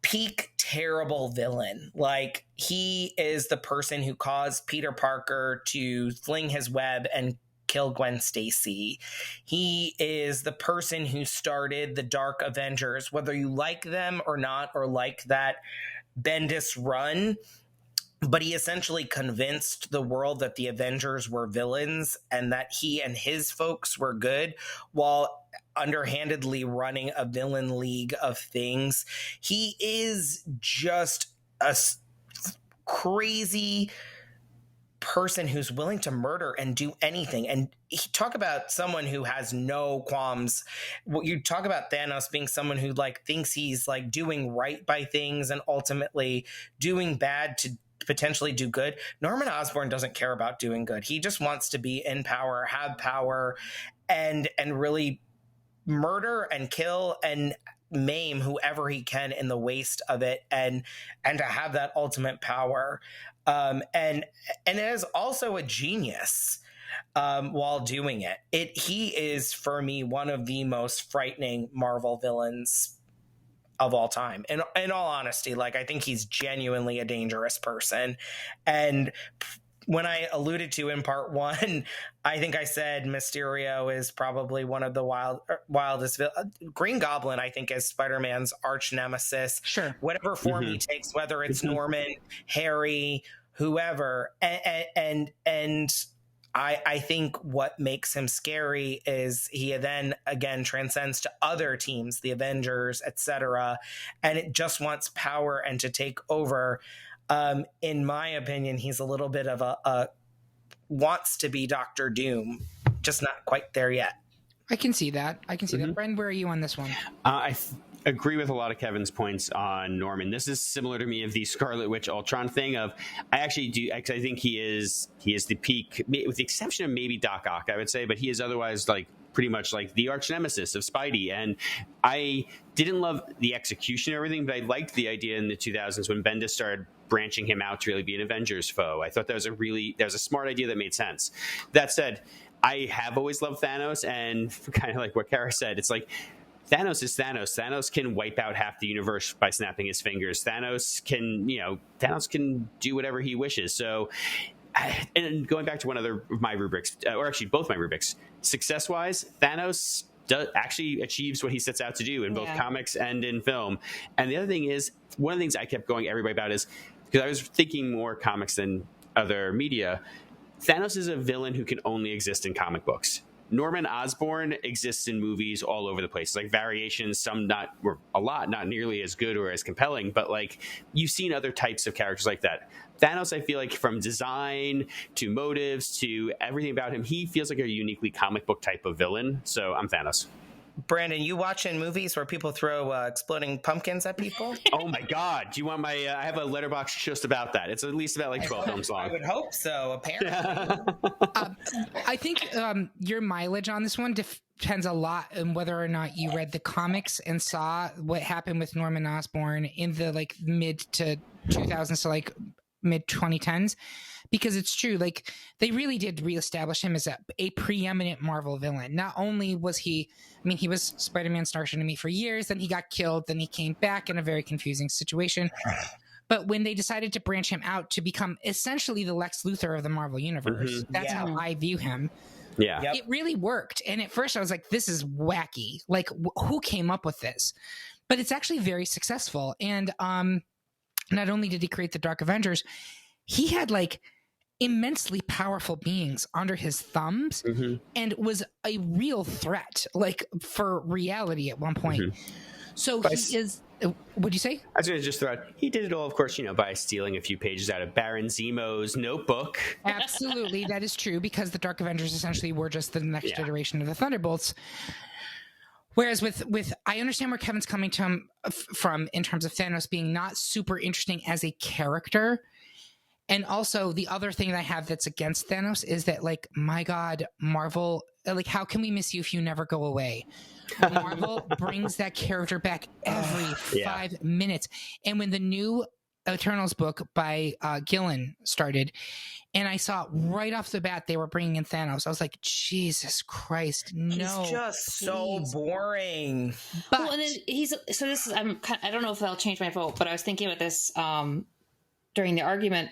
peak terrible villain. Like, he is the person who caused Peter Parker to fling his web and kill Gwen Stacy. He is the person who started the Dark Avengers, whether you like them or not, or like that Bendis run. But he essentially convinced the world that the Avengers were villains and that he and his folks were good, while underhandedly running a villain league of things. He is just a crazy person who's willing to murder and do anything. And talk about someone who has no qualms. You talk about Thanos being someone who like thinks he's like doing right by things and ultimately doing bad to potentially do good. Norman Osborn doesn't care about doing good. He just wants to be in power, have power, and really murder and kill and maim whoever he can in the waste of it, and to have that ultimate power. And is also a genius while doing it. He is, for me, one of the most frightening Marvel villains of all time. In all honesty, like, I think he's genuinely a dangerous person. And when I alluded to in part one, I think I said Mysterio is probably one of the wildest. Green Goblin, I think, is Spider-Man's arch nemesis. Sure. Whatever form he takes, whether it's Norman, Harry, whoever, and I think what makes him scary is he then again transcends to other teams, the Avengers, etc., and it just wants power and to take over. In my opinion, he's a little bit of a wants to be Doctor Doom, just not quite there yet. I can see that. Bren, where are you on this one? I agree with a lot of Kevin's points on Norman. This is similar to me of the Scarlet Witch Ultron thing of, I actually do, I think he is the peak, with the exception of maybe Doc Ock, I would say, but he is otherwise like pretty much like the arch nemesis of Spidey. And I didn't love the execution and everything, but I liked the idea in the 2000s when Bendis started branching him out to really be an Avengers foe. I thought that was a smart idea that made sense. That said, I have always loved Thanos, and kind of like what Kara said, it's like, Thanos is Thanos. Thanos can wipe out half the universe by snapping his fingers. Thanos can do whatever he wishes. So, and going back to one other of my rubrics, or actually both my rubrics, success-wise, Thanos actually achieves what he sets out to do in both comics and in film. And the other thing is, one of the things I kept going everybody about is, because I was thinking more comics than other media, Thanos is a villain who can only exist in comic books. Norman Osborn exists in movies all over the place, like variations, some not nearly as good or as compelling, but like you've seen other types of characters like that. Thanos, I feel like from design to motives to everything about him, he feels like a uniquely comic book type of villain. So I'm Thanos. Brandon, you watching movies where people throw exploding pumpkins at people? Oh my God. Do you want my, I have a letterbox just about that. It's at least about like 12 films long. I would hope so, apparently. I think your mileage on this one depends a lot on whether or not you read the comics and saw what happened with Norman Osborn in the like mid to 2000s to like mid 2010s, because it's true, like they really did reestablish him as a preeminent Marvel villain. Not only was he was Spider-Man Starship Enemy for years, then he got killed, then he came back in a very confusing situation. But when they decided to branch him out to become essentially the Lex Luthor of the Marvel Universe, that's how I view him. Yeah. It really worked. And at first I was like, this is wacky. Like, who came up with this? But it's actually very successful. And not only did he create the Dark Avengers, he had like immensely powerful beings under his thumbs and was a real threat, like for reality at one point. So he is. What'd you say? I was going to just throw out, he did it all, of course, by stealing a few pages out of Baron Zemo's notebook. Absolutely, that is true, because the Dark Avengers essentially were just the next iteration of the Thunderbolts. Whereas with I understand where Kevin's coming from in terms of Thanos being not super interesting as a character. And also the other thing that I have that's against Thanos is that, like, my God, Marvel, like, how can we miss you if you never go away? Marvel brings that character back every 5 minutes. And when the new Eternals book by Gillen started, and I saw right off the bat they were bringing in Thanos, I was like, Jesus Christ, no! He's just so boring. But well, and then I don't know if that'll change my vote, but I was thinking about this during the argument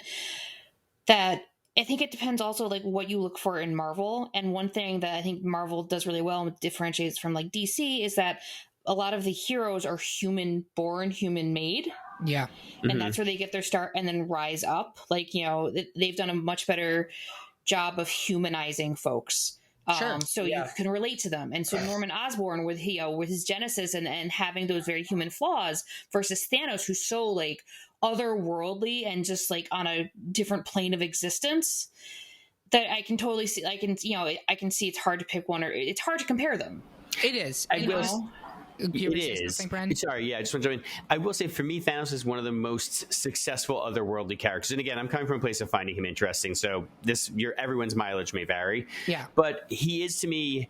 that I think it depends also like what you look for in Marvel. And one thing that I think Marvel does really well and differentiates from like DC is that a lot of the heroes are human born, human made. Yeah. And that's where they get their start and then rise up. Like, they've done a much better job of humanizing folks. Sure. So you can relate to them. And so Norman Osborn with his genesis and having those very human flaws versus Thanos, who's so like otherworldly and just like on a different plane of existence, that I can totally see. I can see it's hard to pick one, or it's hard to compare them. It is. It is. Sorry, I just want to jump in. I will say, for me, Thanos is one of the most successful otherworldly characters. And again, I'm coming from a place of finding him interesting, so everyone's mileage may vary. Yeah. But he is, to me,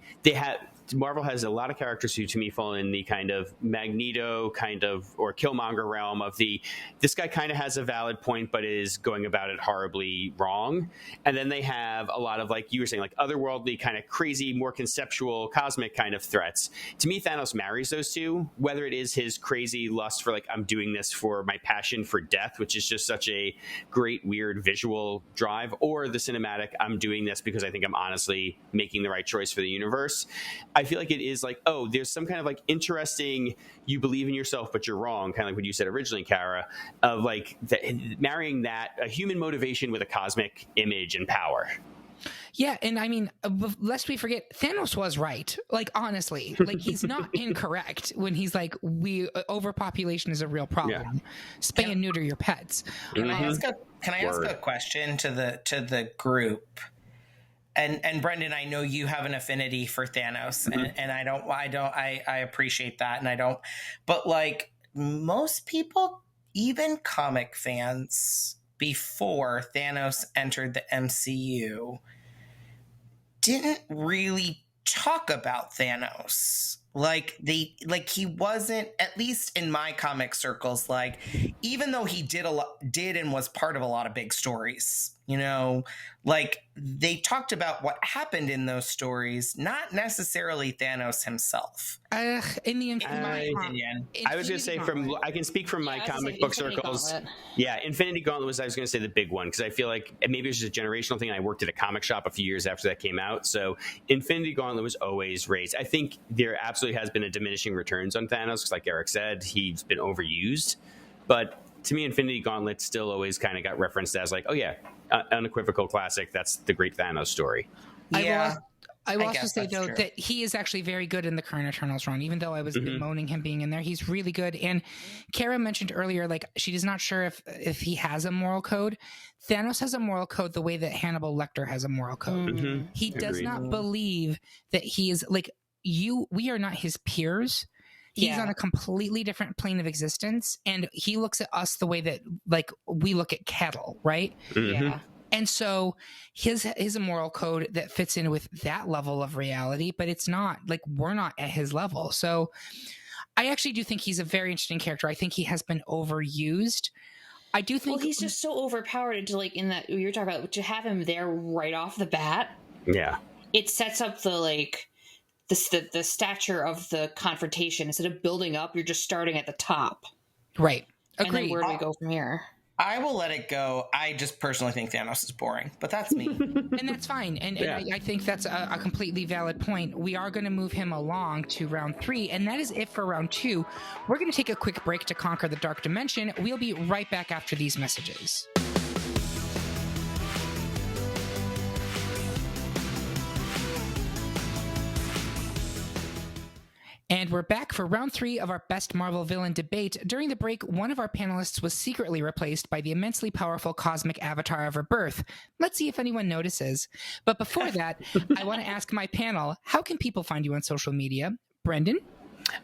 Marvel has a lot of characters who, to me, fall in the kind of Magneto or Killmonger realm of this guy kind of has a valid point, but is going about it horribly wrong. And then they have a lot of, like you were saying, like otherworldly, kind of crazy, more conceptual, cosmic kind of threats. To me, Thanos marries those two, whether it is his crazy lust for, like, I'm doing this for my passion for death, which is just such a great, weird visual drive, or the cinematic, I'm doing this because I think I'm honestly making the right choice for the universe. I feel like it is like, oh, there's some kind of like interesting, you believe in yourself, but you're wrong, kind of like what you said originally, Kara, of like marrying that, a human motivation with a cosmic image and power. Yeah, and I mean, lest we forget, Thanos was right. Like, honestly, like he's not incorrect when he's like, overpopulation is a real problem. Spay and neuter your pets. Can I ask a question to the group? And Brendan, I know you have an affinity for Thanos, and I appreciate that, and I don't. But like most people, even comic fans, before Thanos entered the MCU, didn't really talk about Thanos. Like he wasn't, at least in my comic circles, like, even though he did and was part of a lot of big stories, you know, like they talked about what happened in those stories, not necessarily Thanos himself. In my opinion, I was going to say I can speak from my comic book circles. Gauntlet. Yeah, Infinity Gauntlet was, I was going to say, the big one, because I feel like maybe it was just a generational thing. I worked at a comic shop a few years after that came out, so Infinity Gauntlet was always raised. I think there absolutely has been a diminishing returns on Thanos, because like Eric said, he's been overused. But to me, Infinity Gauntlet still always kind of got referenced as like, oh yeah, unequivocal classic. That's the great Thanos story. Yeah. I will also say, though, that he is actually very good in the current Eternals run. Even though I was bemoaning him being in there, he's really good. And Kara mentioned earlier, like, she is not sure if he has a moral code. Thanos has a moral code the way that Hannibal Lecter has a moral code. He does not believe that he is, like, we are not his peers. He's on a completely different plane of existence, and he looks at us the way that, like, we look at cattle, right? Yeah. And so his a moral code that fits in with that level of reality, but it's not, like, we're not at his level. So I actually do think he's a very interesting character. I think he has been overused. I do think he's just so overpowered to, like, in that you're talking about, to have him there right off the bat. Yeah. It sets up the, like, the stature of the confrontation. Instead of building up, you're just starting at the top. Right. Agreed. And then where do we go from here? I will let it go. I just personally think Thanos is boring, but that's me. And that's fine. And I think that's a completely valid point. We are going to move him along to round 3, and that is it for round 2. We're going to take a quick break to conquer the dark dimension. We'll be right back after these messages. And we're back for round 3 of our Best Marvel Villain debate. During the break, one of our panelists was secretly replaced by the immensely powerful cosmic avatar of her birth. Let's see if anyone notices. But before that, I want to ask my panel, how can people find you on social media? Brendan?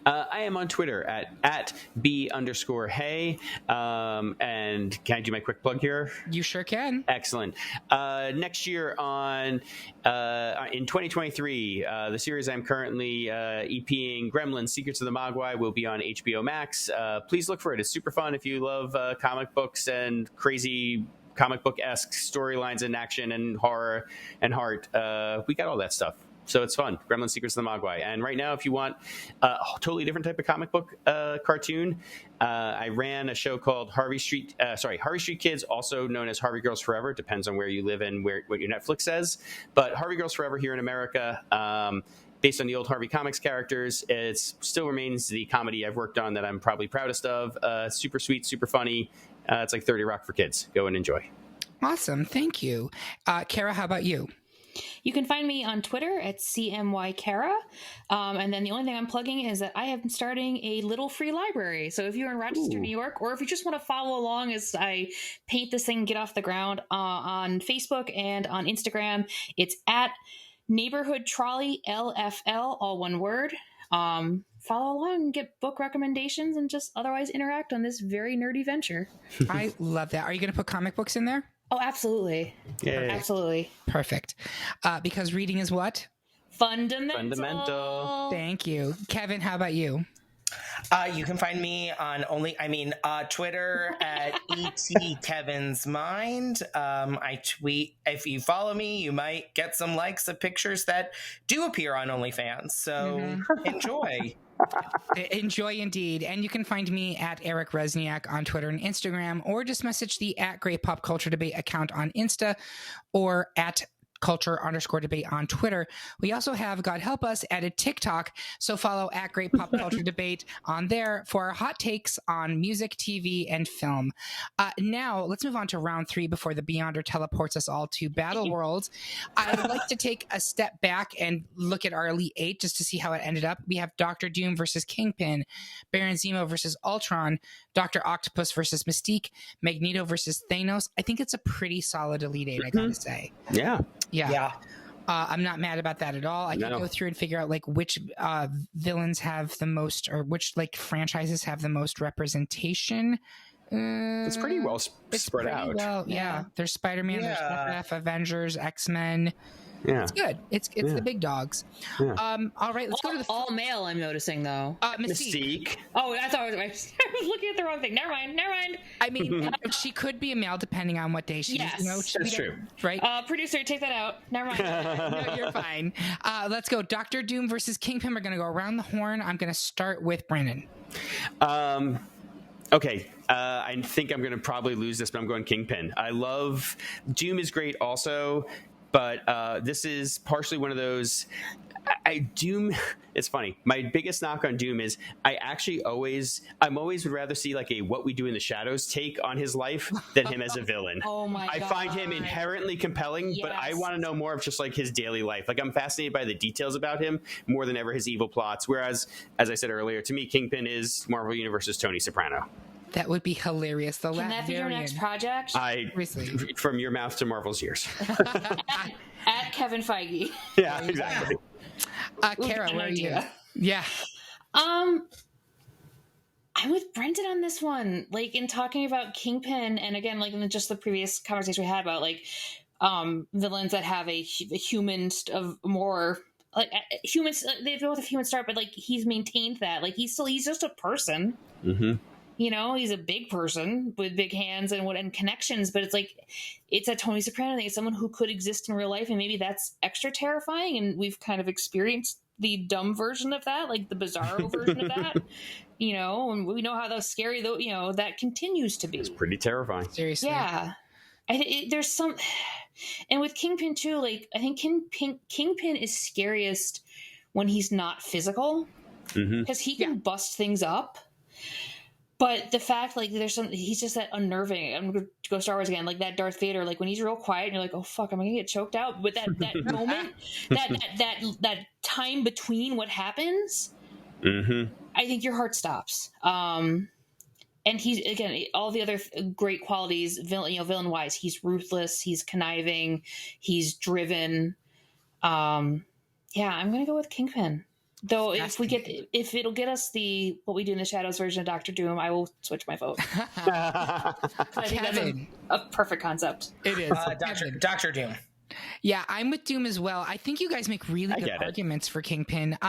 I am on Twitter at B_Hey. And can I do my quick plug here? You sure can. Excellent. Next year in 2023, the series I'm currently EPing, Gremlins Secrets of the Mogwai, will be on HBO Max. Please look for it. It's super fun if you love comic books and crazy comic book-esque storylines and action and horror and heart. We got all that stuff. So it's fun. Gremlin Secrets of the Mogwai. And right now, if you want a totally different type of comic book cartoon, I ran a show called Harvey Street Kids, also known as Harvey Girls Forever. Depends on where you live and what your Netflix says. But Harvey Girls Forever here in America, based on the old Harvey Comics characters, it still remains the comedy I've worked on that I'm probably proudest of. Super sweet, super funny. It's like 30 Rock for kids. Go and enjoy. Awesome. Thank you. Kara, how about you? You can find me on Twitter at CMYKara. And then the only thing I'm plugging is that I am starting a little free library. So if you're in Rochester, New York, or if you just want to follow along as I paint this thing, get off the ground, on Facebook and on Instagram, it's at Neighborhood Trolley LFL, all one word. Follow along and get book recommendations and just otherwise interact on this very nerdy venture. I love that. Are you going to put comic books in there? Oh, absolutely. Yay. Absolutely. Perfect. Because reading is what? Fundamental. Thank you. Kevin, how about you? You can find me on Twitter at @ETKevinsMind. I tweet. If you follow me, you might get some likes of pictures that do appear on OnlyFans. So enjoy. Enjoy indeed. And you can find me at Eric Resniak on Twitter and Instagram, or just message the @Great Pop Culture Debate account on Insta, or at culture_debate on Twitter. We also have, God help us, added TikTok. So follow @Great Pop Culture Debate on there for our hot takes on music, TV, and film. Now let's move on to round 3 before the Beyonder teleports us all to Battle Worlds. I'd like to take a step back and look at our Elite 8 just to see how it ended up. We have Doctor Doom versus Kingpin, Baron Zemo versus Ultron, Dr. Octopus versus Mystique, Magneto versus Thanos. I think it's a pretty solid Elite 8, I gotta say. Yeah. I'm not mad about that at all. I can go through and figure out like which villains have the most, or which like franchises have the most representation. It's pretty well spread out. Well, yeah. There's Spider-Man, there's FF, Avengers, X-Men. Yeah. It's good. It's the big dogs. Yeah. All right, let's go to the all male. I'm noticing though. Mystique. Oh, I thought I was looking at the wrong thing. Never mind. I mean, she could be a male depending on what day she's. Yes. That's true. Right. Producer, take that out. Never mind. No, you're fine. Let's go. Doctor Doom versus Kingpin. We're gonna go around the horn. I'm gonna start with Brandon. Okay, I think I'm going to probably lose this, but I'm going Kingpin. I love Doom is great also, but this is partially one of those. Doom. It's funny. My biggest knock on Doom is I'm always would rather see like a What We Do in the Shadows take on his life than him as a villain. Oh my I God. find him inherently compelling, but I want to know more of just like his daily life. Like I'm fascinated by the details about him more than ever his evil plots. Whereas, as I said earlier, to me, Kingpin is Marvel Universe's Tony Soprano. That would be hilarious. Can that be your next project? From your mouth to Marvel's ears. at Kevin Feige. Yeah, exactly. Kara, where are you? Yeah. I'm with Brendan on this one. Like in talking about Kingpin, and again, like in just the previous conversation we had about like villains that have a human of more like humans. They both have human start, but like he's maintained that. Like he's just a person. Mm-hmm. You know, he's a big person with big hands and connections, but it's like, it's a Tony Soprano thing. It's someone who could exist in real life, and maybe that's extra terrifying. And we've kind of experienced the dumb version of that, like the bizarro version of that, you know, and we know how those scary, though, you know, that continues to be. It's pretty terrifying. Seriously. Yeah. There's some, and with Kingpin too, like, I think Kingpin is scariest when he's not physical, because he can bust things up. But the fact, like, he's just that unnerving. I'm going to go Star Wars again, like that Darth Vader, like when he's real quiet and you're like, oh fuck, am I going to get choked out? But that moment, that time between what happens, I think your heart stops. And he's, again, all the other great qualities, villain wise, he's ruthless, he's conniving, he's driven. I'm going to go with Kingpin. Though if it'll get us the What We Do in the Shadows version of Doctor Doom, I will switch my vote. I think that's a perfect concept. It is. Doctor Doom. Yeah, I'm with Doom as well. I think you guys make really good arguments for Kingpin.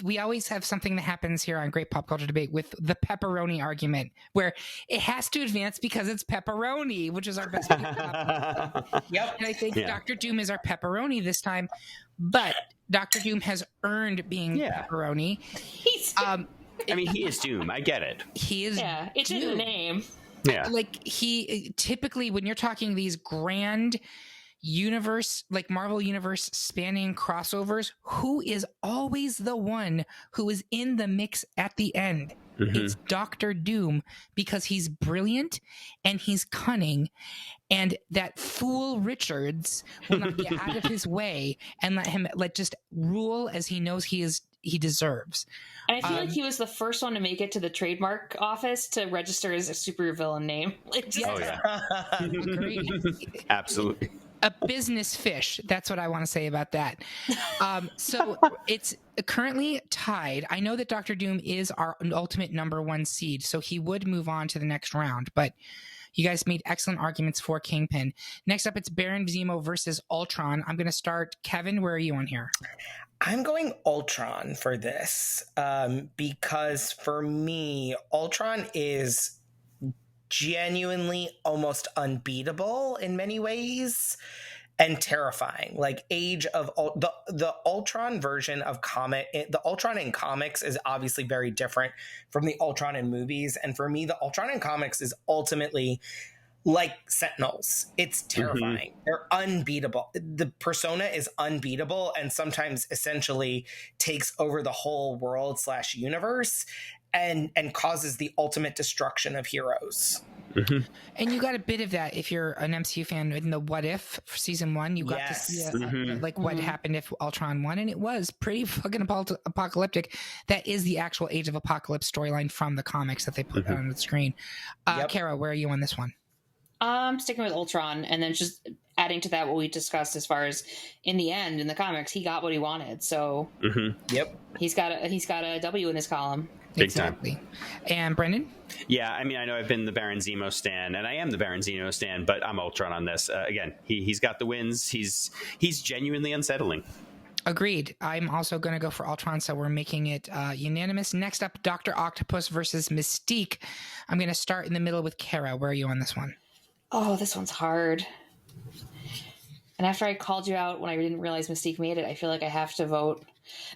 We always have something that happens here on Great Pop Culture Debate with the pepperoni argument, where it has to advance because it's pepperoni, which is our best. Yep. And I think Doctor Doom is our pepperoni this time, but Doctor Doom has earned being pepperoni. I mean, he is Doom. I get it. He is. Yeah, it's in the name. Yeah. Like he typically, when you're talking these grand universe, like Marvel universe spanning crossovers, who is always the one who is in the mix at the end? It's Doctor Doom, because he's brilliant and he's cunning, and that fool Richards will not get out of his way and let him just rule as he knows he deserves. And I feel like he was the first one to make it to the trademark office to register as a supervillain name. Absolutely. A business fish. That's what I want to say about that. So it's currently tied. I know that Doctor Doom is our ultimate number 1 seed, so he would move on to the next round. But You guys made excellent arguments for Kingpin. Next up, it's Baron Zemo versus Ultron. I'm going to start. Kevin, where are you on here? I'm going Ultron for this because for me, Ultron is genuinely almost unbeatable in many ways and terrifying. Like the Ultron version of the Ultron in comics is obviously very different from the Ultron in movies. And for me, the Ultron in comics is ultimately like Sentinels. It's terrifying. They're unbeatable. The persona is unbeatable and sometimes essentially takes over the whole world / universe and causes the ultimate destruction of heroes. And you got a bit of that if you're an MCU fan in the What If for season 1. You got to see like what happened if Ultron won, and it was pretty fucking apocalyptic. That is the actual Age of Apocalypse storyline from the comics that they put on the screen. Kara, where are you on this one? Sticking with Ultron, and then just adding to that what we discussed as far as in the end in the comics, he got what he wanted. So Yep. he's got a W in his column. Big Exactly. And Brendan? Yeah, I mean, I know I've been the Baron Zemo stan, and I am the Baron Zemo stan, but I'm Ultron on this. Again, he's got the wins. He's genuinely unsettling. Agreed. I'm also going to go for Ultron, so we're making it unanimous. Next up, Dr. Octopus versus Mystique. I'm going to start in the middle with Kara. Where are you on this one? Oh, this one's hard. And after I called you out when I didn't realize Mystique made it, I feel like I have to vote.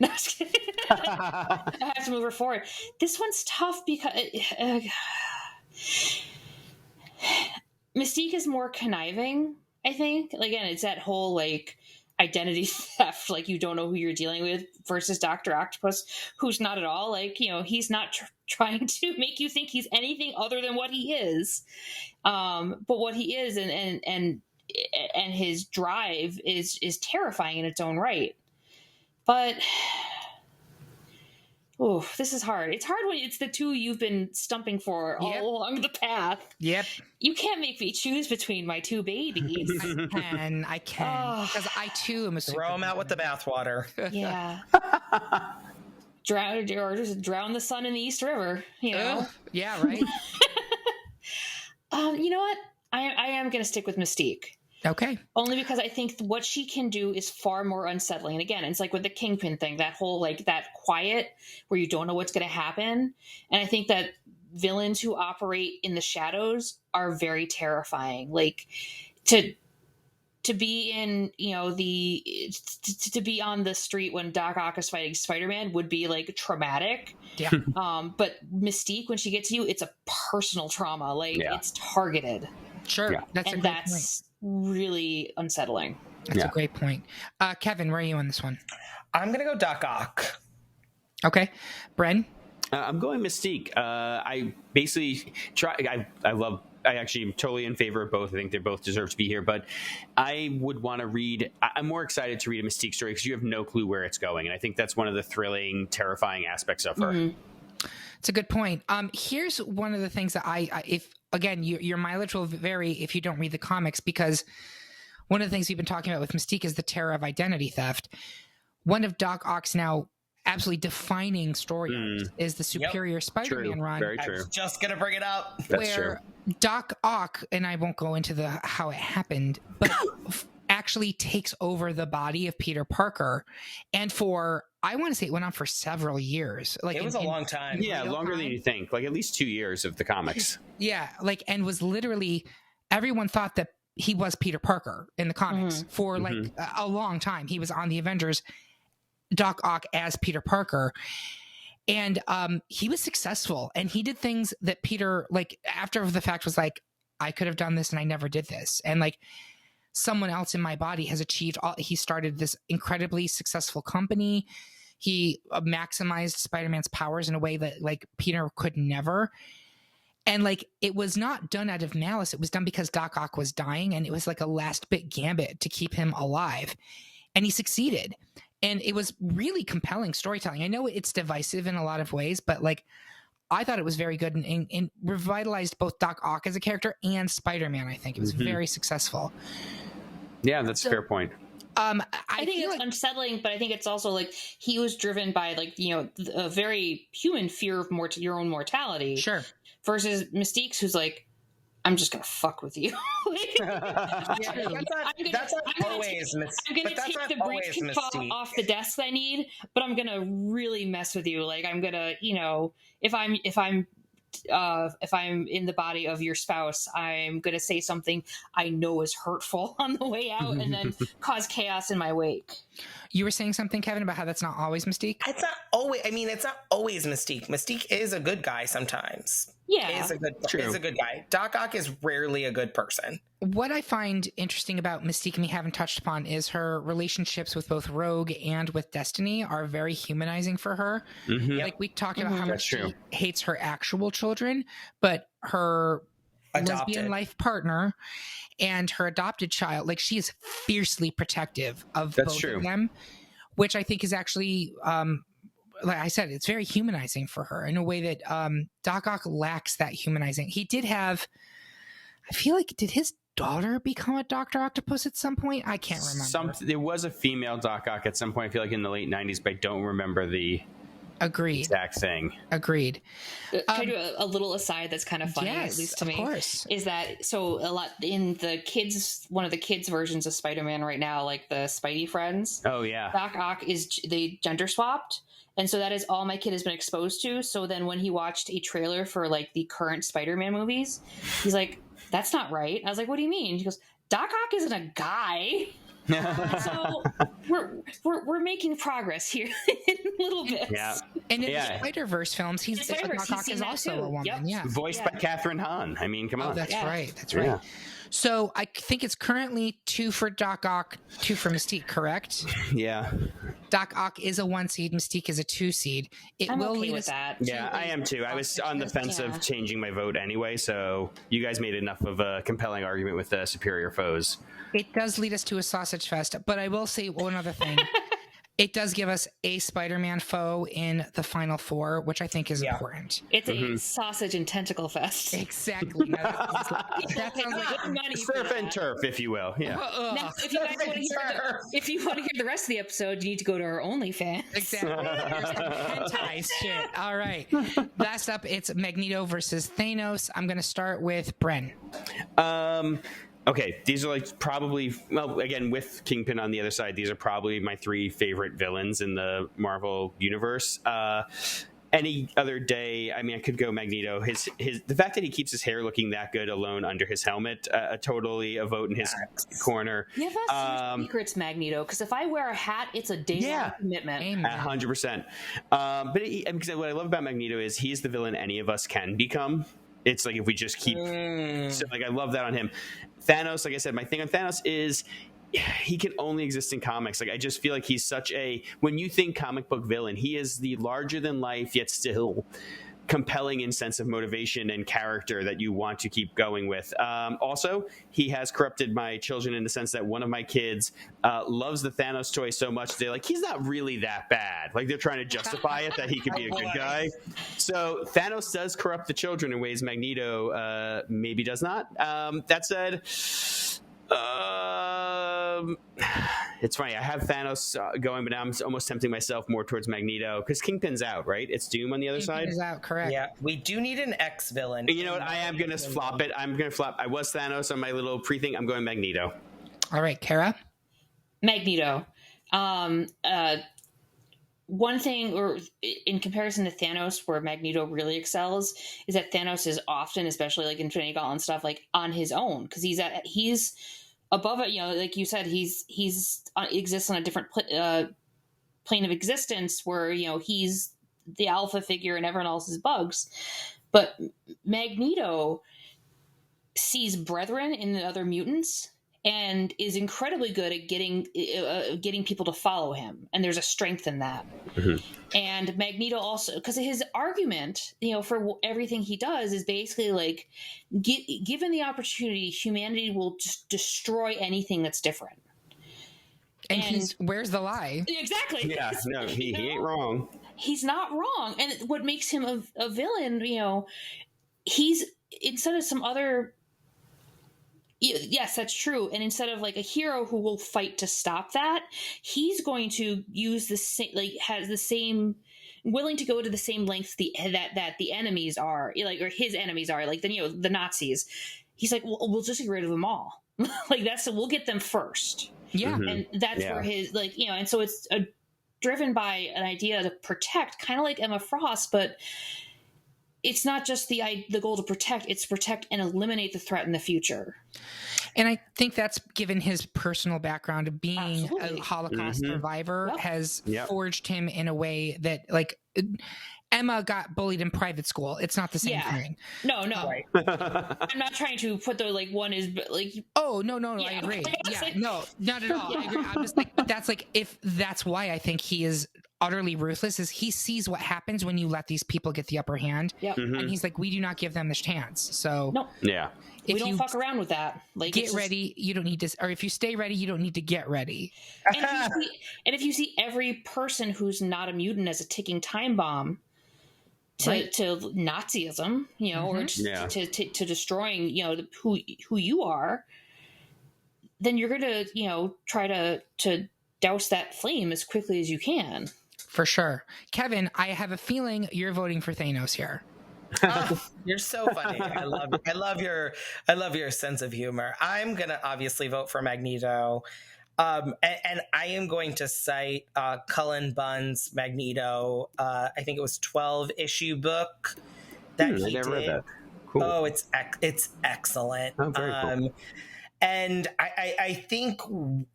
No, I'm just kidding. I have to move her forward. This one's tough because Mystique is more conniving, I think. Again, it's that whole like identity theft, like you don't know who you're dealing with, versus Dr. Octopus, who's not at all like, he's not trying to make you think he's anything other than what he is. But what he is and his drive is terrifying in its own right. But this is hard. It's hard when it's the two you've been stumping for all along the path. Yep. You can't make me choose between my two babies. I can. Because I too am a super Throw them out with the bathwater. Yeah. Drown the sun in the East River, Ugh. Yeah, right. You know what? I am going to stick with Mystique. Okay. Only because I think what she can do is far more unsettling. And again, it's like with the Kingpin thing, that whole like that quiet where you don't know what's going to happen. And I think that villains who operate in the shadows are very terrifying. Like to be in, to be on the street when Doc Ock is fighting Spider-Man would be like traumatic. Yeah. But Mystique, when she gets you, it's a personal trauma. Like it's targeted. Sure. Yeah. That's a great point. Really unsettling. That's a great point. Kevin, where are you on this one? I'm going to go Doc Ock. Okay. Bren? I'm going Mystique. I basically I actually am totally in favor of both. I think they both deserve to be here, but I would want to read. I'm more excited to read a Mystique story because you have no clue where it's going, and I think that's one of the thrilling, terrifying aspects of her. Mm-hmm. It's a good point. Here's one of the things that if again, your mileage will vary if you don't read the comics, because one of the things we've been talking about with Mystique is the terror of identity theft. One of Doc Ock's now absolutely defining story arcs is the Superior Spider-Man run. Very true. I was just going to bring it up. That's where true. Doc Ock, and I won't go into how it happened, but actually takes over the body of Peter Parker, and for I want to say it went on for several years. Like it was a long time. Yeah, longer than you think. Like at least 2 years of the comics. Yeah, like and was literally everyone thought that he was Peter Parker in the comics for like a long time. He was on the Avengers, Doc Ock as Peter Parker. And he was successful, and he did things that Peter, like after the fact, was like, I could have done this and I never did this. And like someone else in my body has achieved he started this incredibly successful company. He maximized Spider-Man's powers in a way that like Peter could never. And like, it was not done out of malice. It was done because Doc Ock was dying, and it was like a last bit gambit to keep him alive. And he succeeded. And it was really compelling storytelling. I know it's divisive in a lot of ways, but like, I thought it was very good and revitalized both Doc Ock as a character and Spider-Man. I think it was very successful. Yeah, that's a fair point. I think it's unsettling, but I think it's also like he was driven by like, a very human fear of your own mortality. Sure. Versus Mystique's, who's like, I'm just gonna fuck with you. Yeah, that's not always I'm gonna but that's take not the always briefcase Mystique. off the desk I need, but I'm gonna really mess with you. Like I'm gonna, if I'm in the body of your spouse, I'm gonna say something I know is hurtful on the way out, and then cause chaos in my wake. You were saying something, Kevin, about how that's not always Mystique? It's not always. I mean, it's not always Mystique. Mystique is a good guy sometimes. Yeah. Is a good guy. Doc Ock is rarely a good person. What I find interesting about Mystique, and we haven't touched upon, is her relationships with both Rogue and with Destiny are very humanizing for her. Mhm. Like, we talked about how That's much she true. hates her actual children, but her Adopted. lesbian life partner and her adopted child, like, she is fiercely protective of That's both true. of them, which I think is actually, like I said, it's very humanizing for her in a way that Doc Ock lacks that humanizing. He did have, I feel like, did his daughter become a Dr. Octopus at some point? I can't remember. There was a female Doc Ock at some point, I feel like in the late 90s, but I don't remember the Agreed. exact thing. Agreed. Can I do a little aside that's kind of funny, Yes, at least to of me? course. Is that so? A lot in the kids, one of the kids' versions of Spider-Man right now, like the Spidey friends. Oh, yeah. Doc Ock they gender swapped, and so that is all my kid has been exposed to. So then when he watched a trailer for like the current Spider-Man movies, he's like, "That's not right." I was like, "What do you mean?" He goes, "Doc Ock isn't a guy." So we're making progress here in little bits. Yeah. And in Yeah. the Spider-Verse films, In Spider-Verse, Doc Ock he's seen is that also too. a woman. Yep. Yeah. Voiced by Catherine Hahn. I mean, come Oh, on. that's Yeah. right. That's right. Yeah. So I think it's currently 2 for Doc Ock, 2 for Mystique, correct? Yeah. Doc Ock is a 1 seed, Mystique is a 2 seed. It I'm will okay lead with us. that. Yeah, I am too. I was on the fence Yeah. of changing my vote anyway, so you guys made enough of a compelling argument with superior foes. It does lead us to a sausage fest, but I will say one other thing. It does give us a Spider-Man foe in the final 4, which I think is important. It's a sausage and tentacle fest. Exactly. Now, that sounds like Good money for Surf and that. turf, if you will. Yeah. Now, if you guys want to if you want to hear the rest of the episode, you need to go to our OnlyFans. Exactly. There's some hentai shit. All right. Last up, it's Magneto versus Thanos. I'm going to start with Bren. Okay, these are like probably, well, again, with Kingpin on the other side, these are probably my 3 favorite villains in the Marvel universe. Any other day, I mean, I could go Magneto. The fact that he keeps his hair looking that good alone under his helmet, totally a vote in his corner. Give us your secrets, Magneto, because if I wear a hat, it's a day-long commitment. Amen. 100%. But because what I love about Magneto is he's the villain any of us can become. It's like if we just keep, so like I love that on him. Thanos, like I said, my thing on Thanos is he can only exist in comics. Like I just feel like he's such a, when you think comic book villain, he is the larger than life yet still compelling in sense of motivation and character that you want to keep going with. Also, he has corrupted my children in the sense that one of my kids loves the Thanos toy so much they're like, he's not really that bad. Like they're trying to justify it that he could be a good guy. So Thanos does corrupt the children in ways Magneto maybe does not. That said, it's funny. I have Thanos going, but now I'm almost tempting myself more towards Magneto because Kingpin's out, right? It's Doom on the other side. Is out, correct? Yeah, we do need an X villain. You know what? I am going to flop it. I'm going to flop. I was Thanos on my little pre-thing. I'm going Magneto. All right, Kara. Magneto. One thing, or in comparison to Thanos, where Magneto really excels, is that Thanos is often, especially like Infinity Gauntlet and stuff, like on his own because he's above it. You know, like you said, he's exists on a different plane of existence where he's the alpha figure and everyone else is bugs. But Magneto sees brethren in the other mutants and is incredibly good at getting people to follow him, and there's a strength in that. Mm-hmm. And Magneto also, because his argument, for everything he does, is basically like, given the opportunity, humanity will just destroy anything that's different. And where's the lie? Exactly. Yeah, no, he ain't wrong. He's not wrong, and what makes him a villain, he's instead of some other. Yes, that's true. And instead of like a hero who will fight to stop that, he's going to use the same, has the same, willing to go to the same lengths that the enemies are, or his enemies are, like the Nazis. he's like, well, we'll just get rid of them all. Like we'll get them first. Yeah. And that's where his and so it's driven by an idea to protect, kind of like Emma Frost, but it's not just the goal to protect, it's protect and eliminate the threat in the future. And I think that's given his personal background of being Absolutely. a Holocaust survivor has forged him in a way that, like, Emma got bullied in private school. It's not the same thing. No. Right. I'm not trying to put the one is like. Oh no! I agree. Yeah, no, not at all. I agree. I'm just like, but that's why I think he is utterly ruthless. Is he sees what happens when you let these people get the upper hand, and he's like, we do not give them the chance. So no, if we don't fuck around with that. Like, get ready, you don't need to, or if you stay ready, you don't need to get ready. And if you see every person who's not a mutant as a ticking time bomb. To Nazism, or to destroying, who you are, then you're gonna, try to douse that flame as quickly as you can. For sure, Kevin. I have a feeling you're voting for Thanos here. Oh, you're so funny. I love your sense of humor. I'm gonna obviously vote for Magneto. And I am going to cite Cullen Bunn's Magneto. I think it was 12-issue book that he did. Read that. Cool. Oh, it's excellent. Oh, very cool. And I think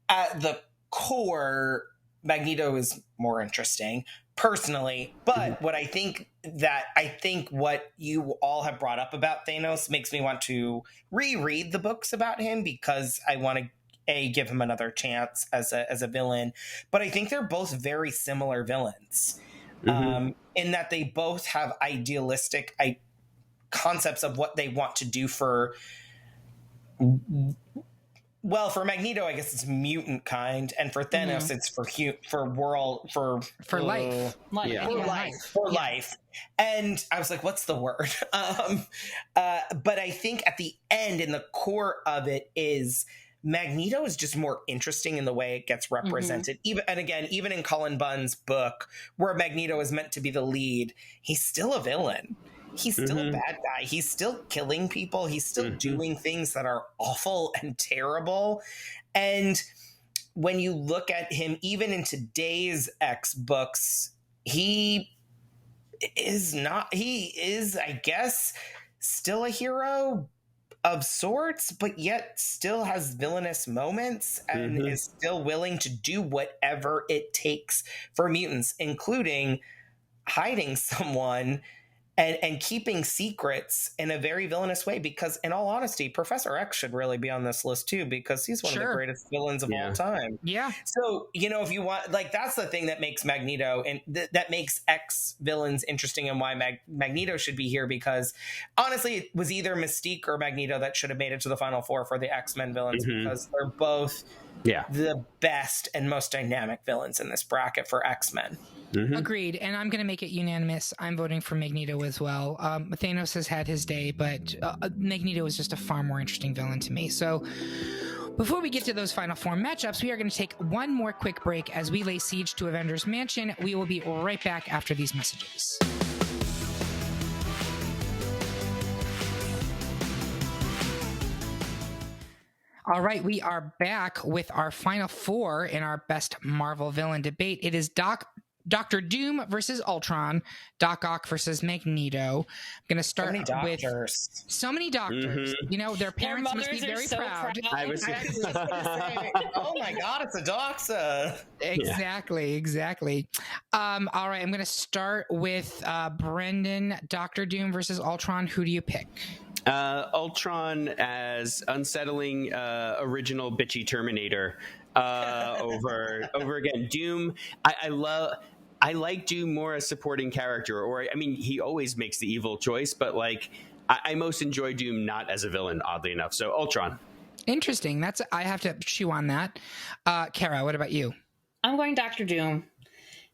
at the core, Magneto is more interesting personally. But what I think what you all have brought up about Thanos makes me want to reread the books about him, because I want to give him another chance as a villain. But I think they're both very similar villains, in that they both have idealistic concepts of what they want to do for Magneto, I guess it's mutant kind, and for Thanos, it's for life. And I was like, what's the word? But I think at the end, in the core of it, is Magneto is just more interesting in the way it gets represented. Even in Cullen Bunn's book, where Magneto is meant to be the lead, he's still a villain. He's still a bad guy. He's still killing people. He's still doing things that are awful and terrible. And when you look at him, even in today's X books, he is, I guess, still a hero of sorts, but yet still has villainous moments and is still willing to do whatever it takes for mutants, including hiding someone and keeping secrets in a very villainous way. Because in all honesty, Professor X should really be on this list too, because he's one of the greatest villains of all time. Yeah. So, if you want, that's the thing that makes Magneto and that makes X villains interesting, and why Magneto should be here, because honestly, it was either Mystique or Magneto that should have made it to the final four for the X-Men villains, because they're both the best and most dynamic villains in this bracket for X-Men. Agreed. And I'm going to make it unanimous. I'm voting for Magneto as well. Thanos has had his day, but Magneto is just a far more interesting villain to me. So before we get to those final four matchups, we are going to take one more quick break as we lay siege to Avengers Mansion. We will be right back after these messages. All right, we are back with our final four in our best Marvel villain debate. It is Doctor Doom versus Ultron, Doc Ock versus Magneto. I'm going to start with so many doctors. Their parents must be very proud. I was going to say, oh my God, it's a doxa. Exactly. All right, I'm going to start with Brendan. Doctor Doom versus Ultron. Who do you pick? Ultron as unsettling original bitchy Terminator over again. Doom, I like Doom more as supporting character, he always makes the evil choice, but I most enjoy Doom not as a villain, oddly enough. So Ultron. Interesting. I have to chew on that. Kara, what about you? I'm going Doctor Doom.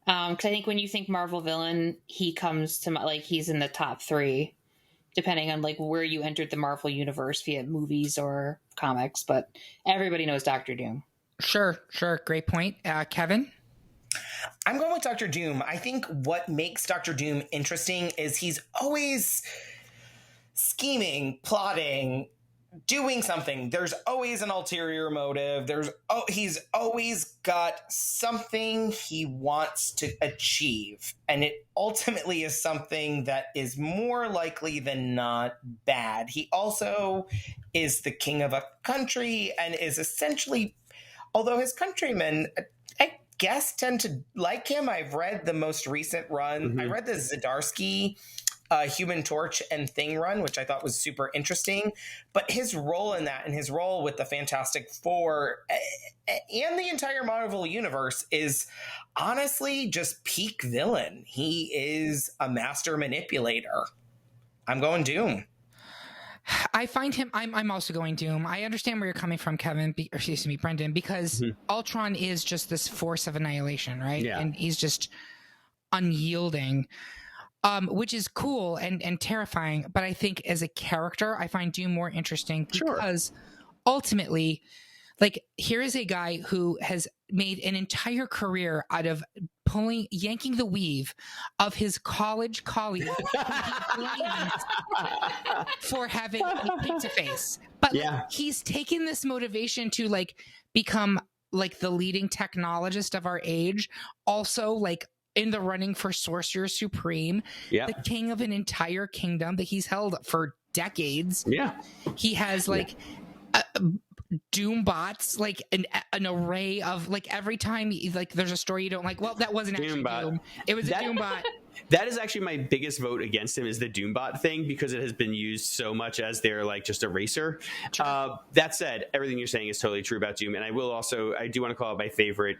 Because I think when you think Marvel villain, he comes to he's in the top three, depending on where you entered the Marvel universe via movies or comics. But everybody knows Doctor Doom. Sure. Great point. Kevin? I'm going with Doctor Doom. I think what makes Doctor Doom interesting is he's always scheming, plotting, doing something. There's always an ulterior motive. He's always got something he wants to achieve, and it ultimately is something that is more likely than not bad. He also is the king of a country and is essentially, although his countrymen, I guess, tend to like him. I've read the most recent run. I read the Zdarsky Human Torch and Thing run, which I thought was super interesting. But his role in that and his role with the Fantastic Four and the entire Marvel universe is honestly just peak villain. He is a master manipulator. I'm going Doom. I find him. I'm also going Doom. I understand where you're coming from, Kevin. Brendan, because Ultron is just this force of annihilation, right? Yeah. And he's just unyielding, which is cool and terrifying. But I think as a character, I find Doom more interesting because ultimately, like, here is a guy who has made an entire career out of yanking the weave of his college colleague who he blames for having a pizza face. But like, he's taken this motivation to like become like the leading technologist of our age, also like in the running for Sorcerer Supreme, the king of an entire kingdom that he's held for decades. He has like Doom bots, like an array of, like, every time like there's a story you don't like, well, that wasn't actually Doom. It was a Doom bot. That is actually my biggest vote against him, is the Doombot thing, because it has been used so much as their like just eraser. That said, everything you're saying is totally true about Doom, and I do want to call it my favorite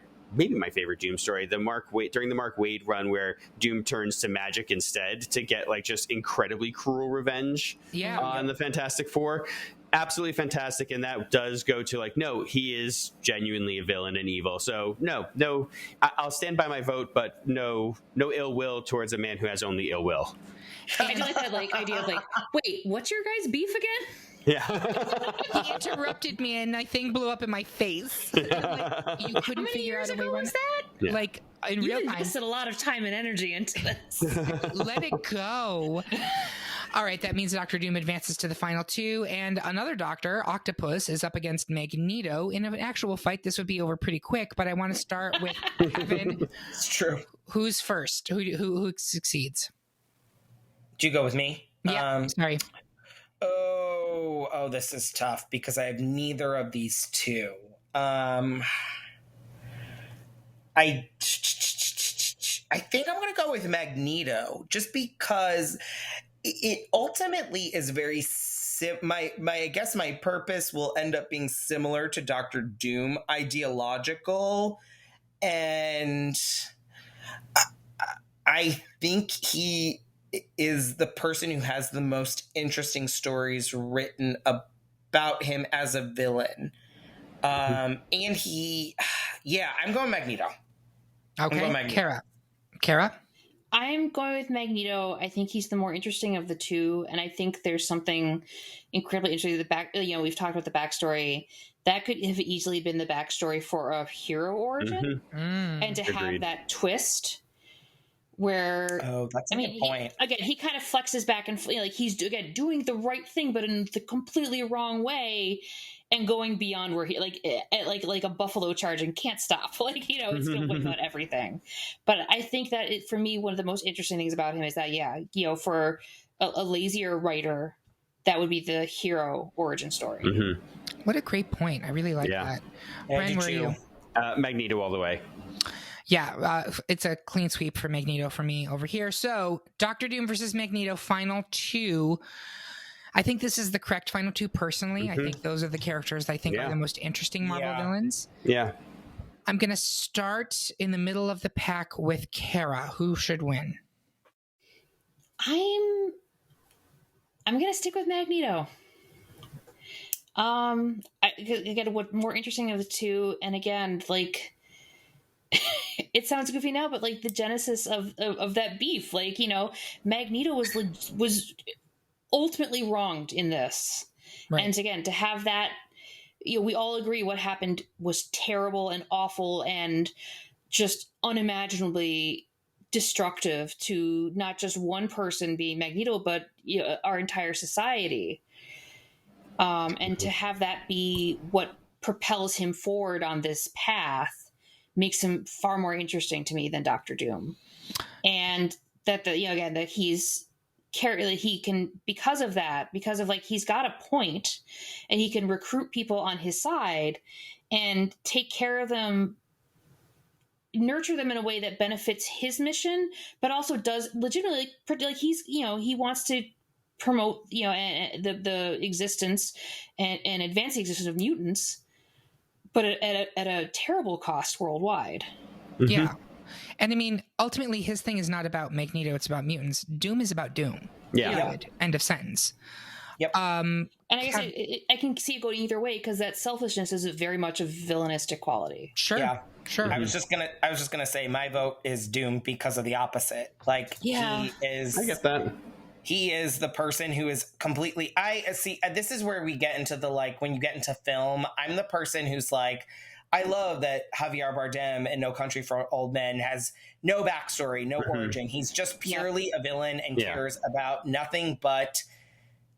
Doom story, during the Mark Waid run, where Doom turns to magic instead to get like just incredibly cruel revenge on the Fantastic Four. Absolutely fantastic, and that does go to like, no, he is genuinely a villain and evil. So no, I'll stand by my vote, but no ill will towards a man who has only ill will. I do like that idea of like, wait, what's your guys' beef again? Yeah. He interrupted me and my thing blew up in my face. Like, you couldn't figure out a way around that? Yeah. Like, in real time. You invested a lot of time and energy into this. Let it go. All right, that means Dr. Doom advances to the final two, and another Doctor, Octopus, is up against Magneto. In an actual fight, this would be over pretty quick, but I want to start with Kevin. It's true. Who's first? Who succeeds? Do you go with me? Yeah, sorry. Oh, this is tough because I have neither of these two. I think I'm going to go with Magneto, just because it ultimately is very I guess my purpose will end up being similar to Dr. Doom, ideological, and I think he is the person who has the most interesting stories written about him as a villain. And I'm going Magneto. Okay, Kara? I'm going with Magneto. I think he's the more interesting of the two, and I think there's something incredibly interesting. We've talked about the backstory. That could have easily been the backstory for a hero origin, and to have that twist where that's a good point. He kind of flexes back and like he's doing the right thing, but in the completely wrong way, and going beyond where he like a buffalo charge and can't stop. Like, it's going to win out everything. But I think that for me, one of the most interesting things about him is that for a lazier writer, that would be the hero origin story. What a great point. I really like that. Bren, where are you? Magneto all the way. Yeah, it's a clean sweep for Magneto for me over here. So, Dr. Doom versus Magneto, final two. I think this is the correct final two, personally. I think those are the characters I think are the most interesting Marvel villains. Yeah. I'm going to start in the middle of the pack with Kara. Who should win? I'm going to stick with Magneto. Again, what more interesting of the two, and again, like, it sounds goofy now, but like the genesis of that beef, like, Magneto was ultimately wronged in this, right. And again, to have that, we all agree what happened was terrible and awful and just unimaginably destructive to not just one person being Magneto, but our entire society. And to have that be what propels him forward on this path makes him far more interesting to me than Doctor Doom. And that that he can, because of like, he's got a point and he can recruit people on his side and take care of them, nurture them in a way that benefits his mission, but also does legitimately, like, he's, he wants to promote, the existence and advance the existence of mutants, but at a terrible cost worldwide. Mm-hmm. Yeah. And I mean, ultimately, his thing is not about Magneto, it's about mutants. Doom is about Doom. Yeah. Period. End of sentence. Yep. And I guess I can see it going either way, because that selfishness is very much a villainistic quality. Sure. Yeah. Sure. I was just gonna say my vote is Doom because of the opposite. Like, Yeah. I get that. He is the person who is completely. I see. This is where we get into the, like, when you get into film, I'm the person who's like, I love that Javier Bardem in No Country for Old Men has no backstory, no origin. He's just purely a villain and cares about nothing but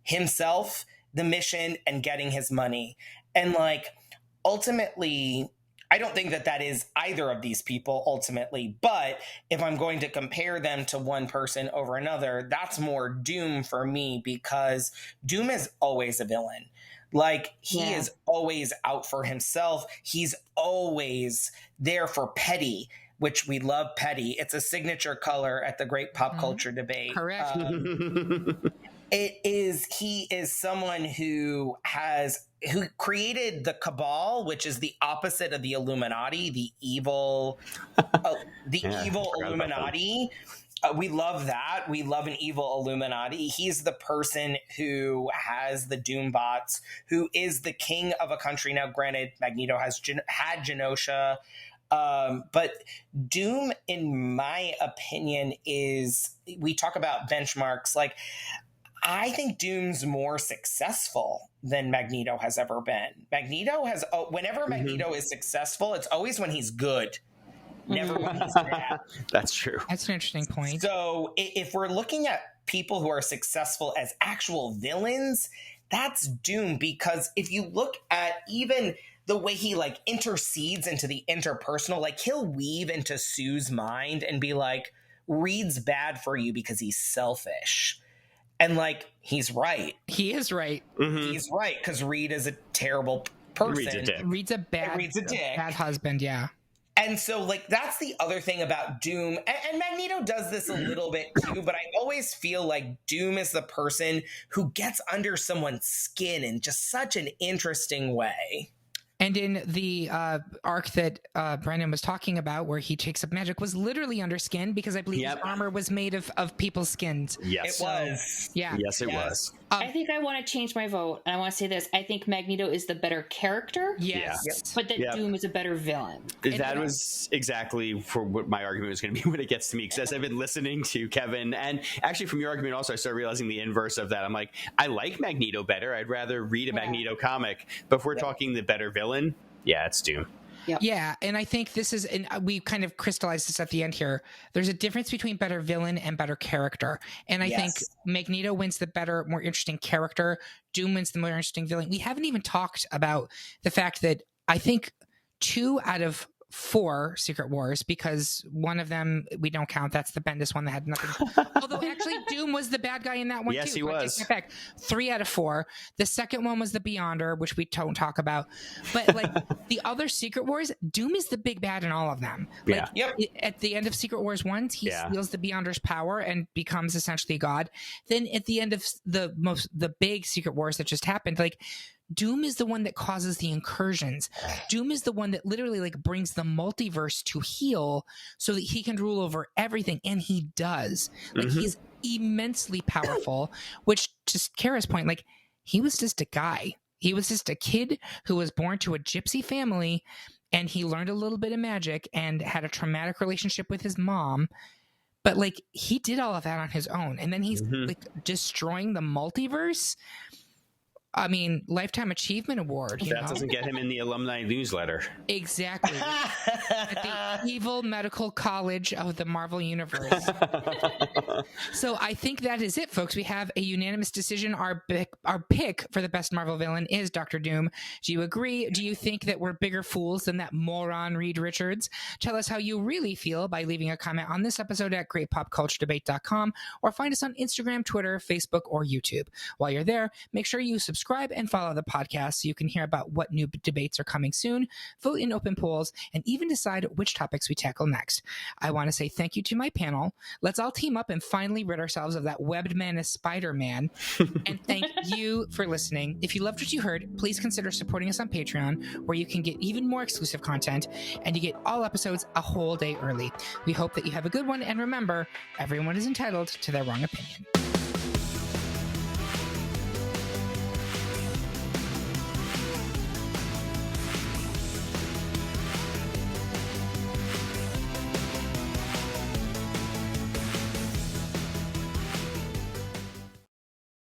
himself, the mission, and getting his money. And, like, ultimately, I don't think that is either of these people ultimately, but if I'm going to compare them to one person over another, that's more Doom for me, because Doom is always a villain. Like, he is always out for himself. He's always there for petty, which we love petty. It's a signature color at the Great Pop Culture Debate. Correct. He is someone who created the Cabal, which is the opposite of the Illuminati, the evil, evil Illuminati. We love that. We love an evil Illuminati. He's the person who has the Doombots, who is the king of a country. Now, granted, Magneto had Genosha, but Doom, in my opinion, we talk about benchmarks. Like, I think Doom's more successful than Magneto has ever been. Whenever Magneto is successful, it's always when he's good. Never when he's bad. That's true. That's an interesting point. So if we're looking at people who are successful as actual villains, that's Doom. Because if you look at even the way he, like, intercedes into the interpersonal, like, he'll weave into Sue's mind and be like, Reed's bad for you because he's selfish. And, like, he's right. He is right. Mm-hmm. He's right, because Reed is a terrible person. Reed's a dick. Reed's a dick. Bad husband, yeah. And so, like, that's the other thing about Doom. And Magneto does this a little bit too, but I always feel like Doom is the person who gets under someone's skin in just such an interesting way. And in the arc that Brandon was talking about, where he takes up magic, was literally under skin, because I believe his armor was made of people's skins. Yes. It was. Yeah. Yes, it was. I think I want to change my vote, and I want to say this. I think Magneto is the better character. Yes. But that Doom is a better villain. That was exactly for what my argument was going to be when it gets to me, because as I've been listening to Kevin, and actually from your argument also, I started realizing the inverse of that. I'm like, I like Magneto better. I'd rather read a Magneto comic. But if we're talking the better villain, it's Doom. Yep. Yeah, and I think this is, and we kind of crystallized this at the end here. There's a difference between better villain and better character. And I think Magneto wins the better, more interesting character. Doom wins the more interesting villain. We haven't even talked about the fact that I think 2 out of 4 Secret Wars, because one of them we don't count. That's the Bendis one that had nothing. Although actually Doom was the bad guy in that one too. Yes, he was. In fact, 3 out of 4. The second one was the Beyonder, which we don't talk about. But, like, the other Secret Wars, Doom is the big bad in all of them. Like, at the end of Secret Wars 1, he steals the Beyonder's power and becomes essentially God. Then at the end of the big Secret Wars that just happened, like, Doom is the one that causes the incursions. Doom is the one that literally, like, brings the multiverse to heel so that he can rule over everything, and he does. Like, he's immensely powerful, which, to Kara's point, like, he was just a guy. He was just a kid who was born to a gypsy family, and he learned a little bit of magic and had a traumatic relationship with his mom. But, like, he did all of that on his own, and then he's like destroying the multiverse. I mean, Lifetime Achievement Award. You That know? doesn't get him in the alumni newsletter. Exactly. At the evil medical college of the Marvel Universe. So I think that is it, folks. We have a unanimous decision. Our pick for the best Marvel villain is Doctor Doom. Do you agree? Do you think that we're bigger fools than that moron Reed Richards? Tell us how you really feel by leaving a comment on this episode at greatpopculturedebate.com or find us on Instagram, Twitter, Facebook, or YouTube. While you're there, make sure you subscribe and follow the podcast so you can hear about what new debates are coming soon, vote in open polls, and even decide which topics we tackle next. I want to say thank you to my panel. Let's all team up and finally rid ourselves of that webbed man as Spider-Man. And thank you for listening. If you loved what you heard, please consider supporting us on Patreon, where you can get even more exclusive content, and you get all episodes a whole day early. We hope that you have a good one, and remember, everyone is entitled to their wrong opinion.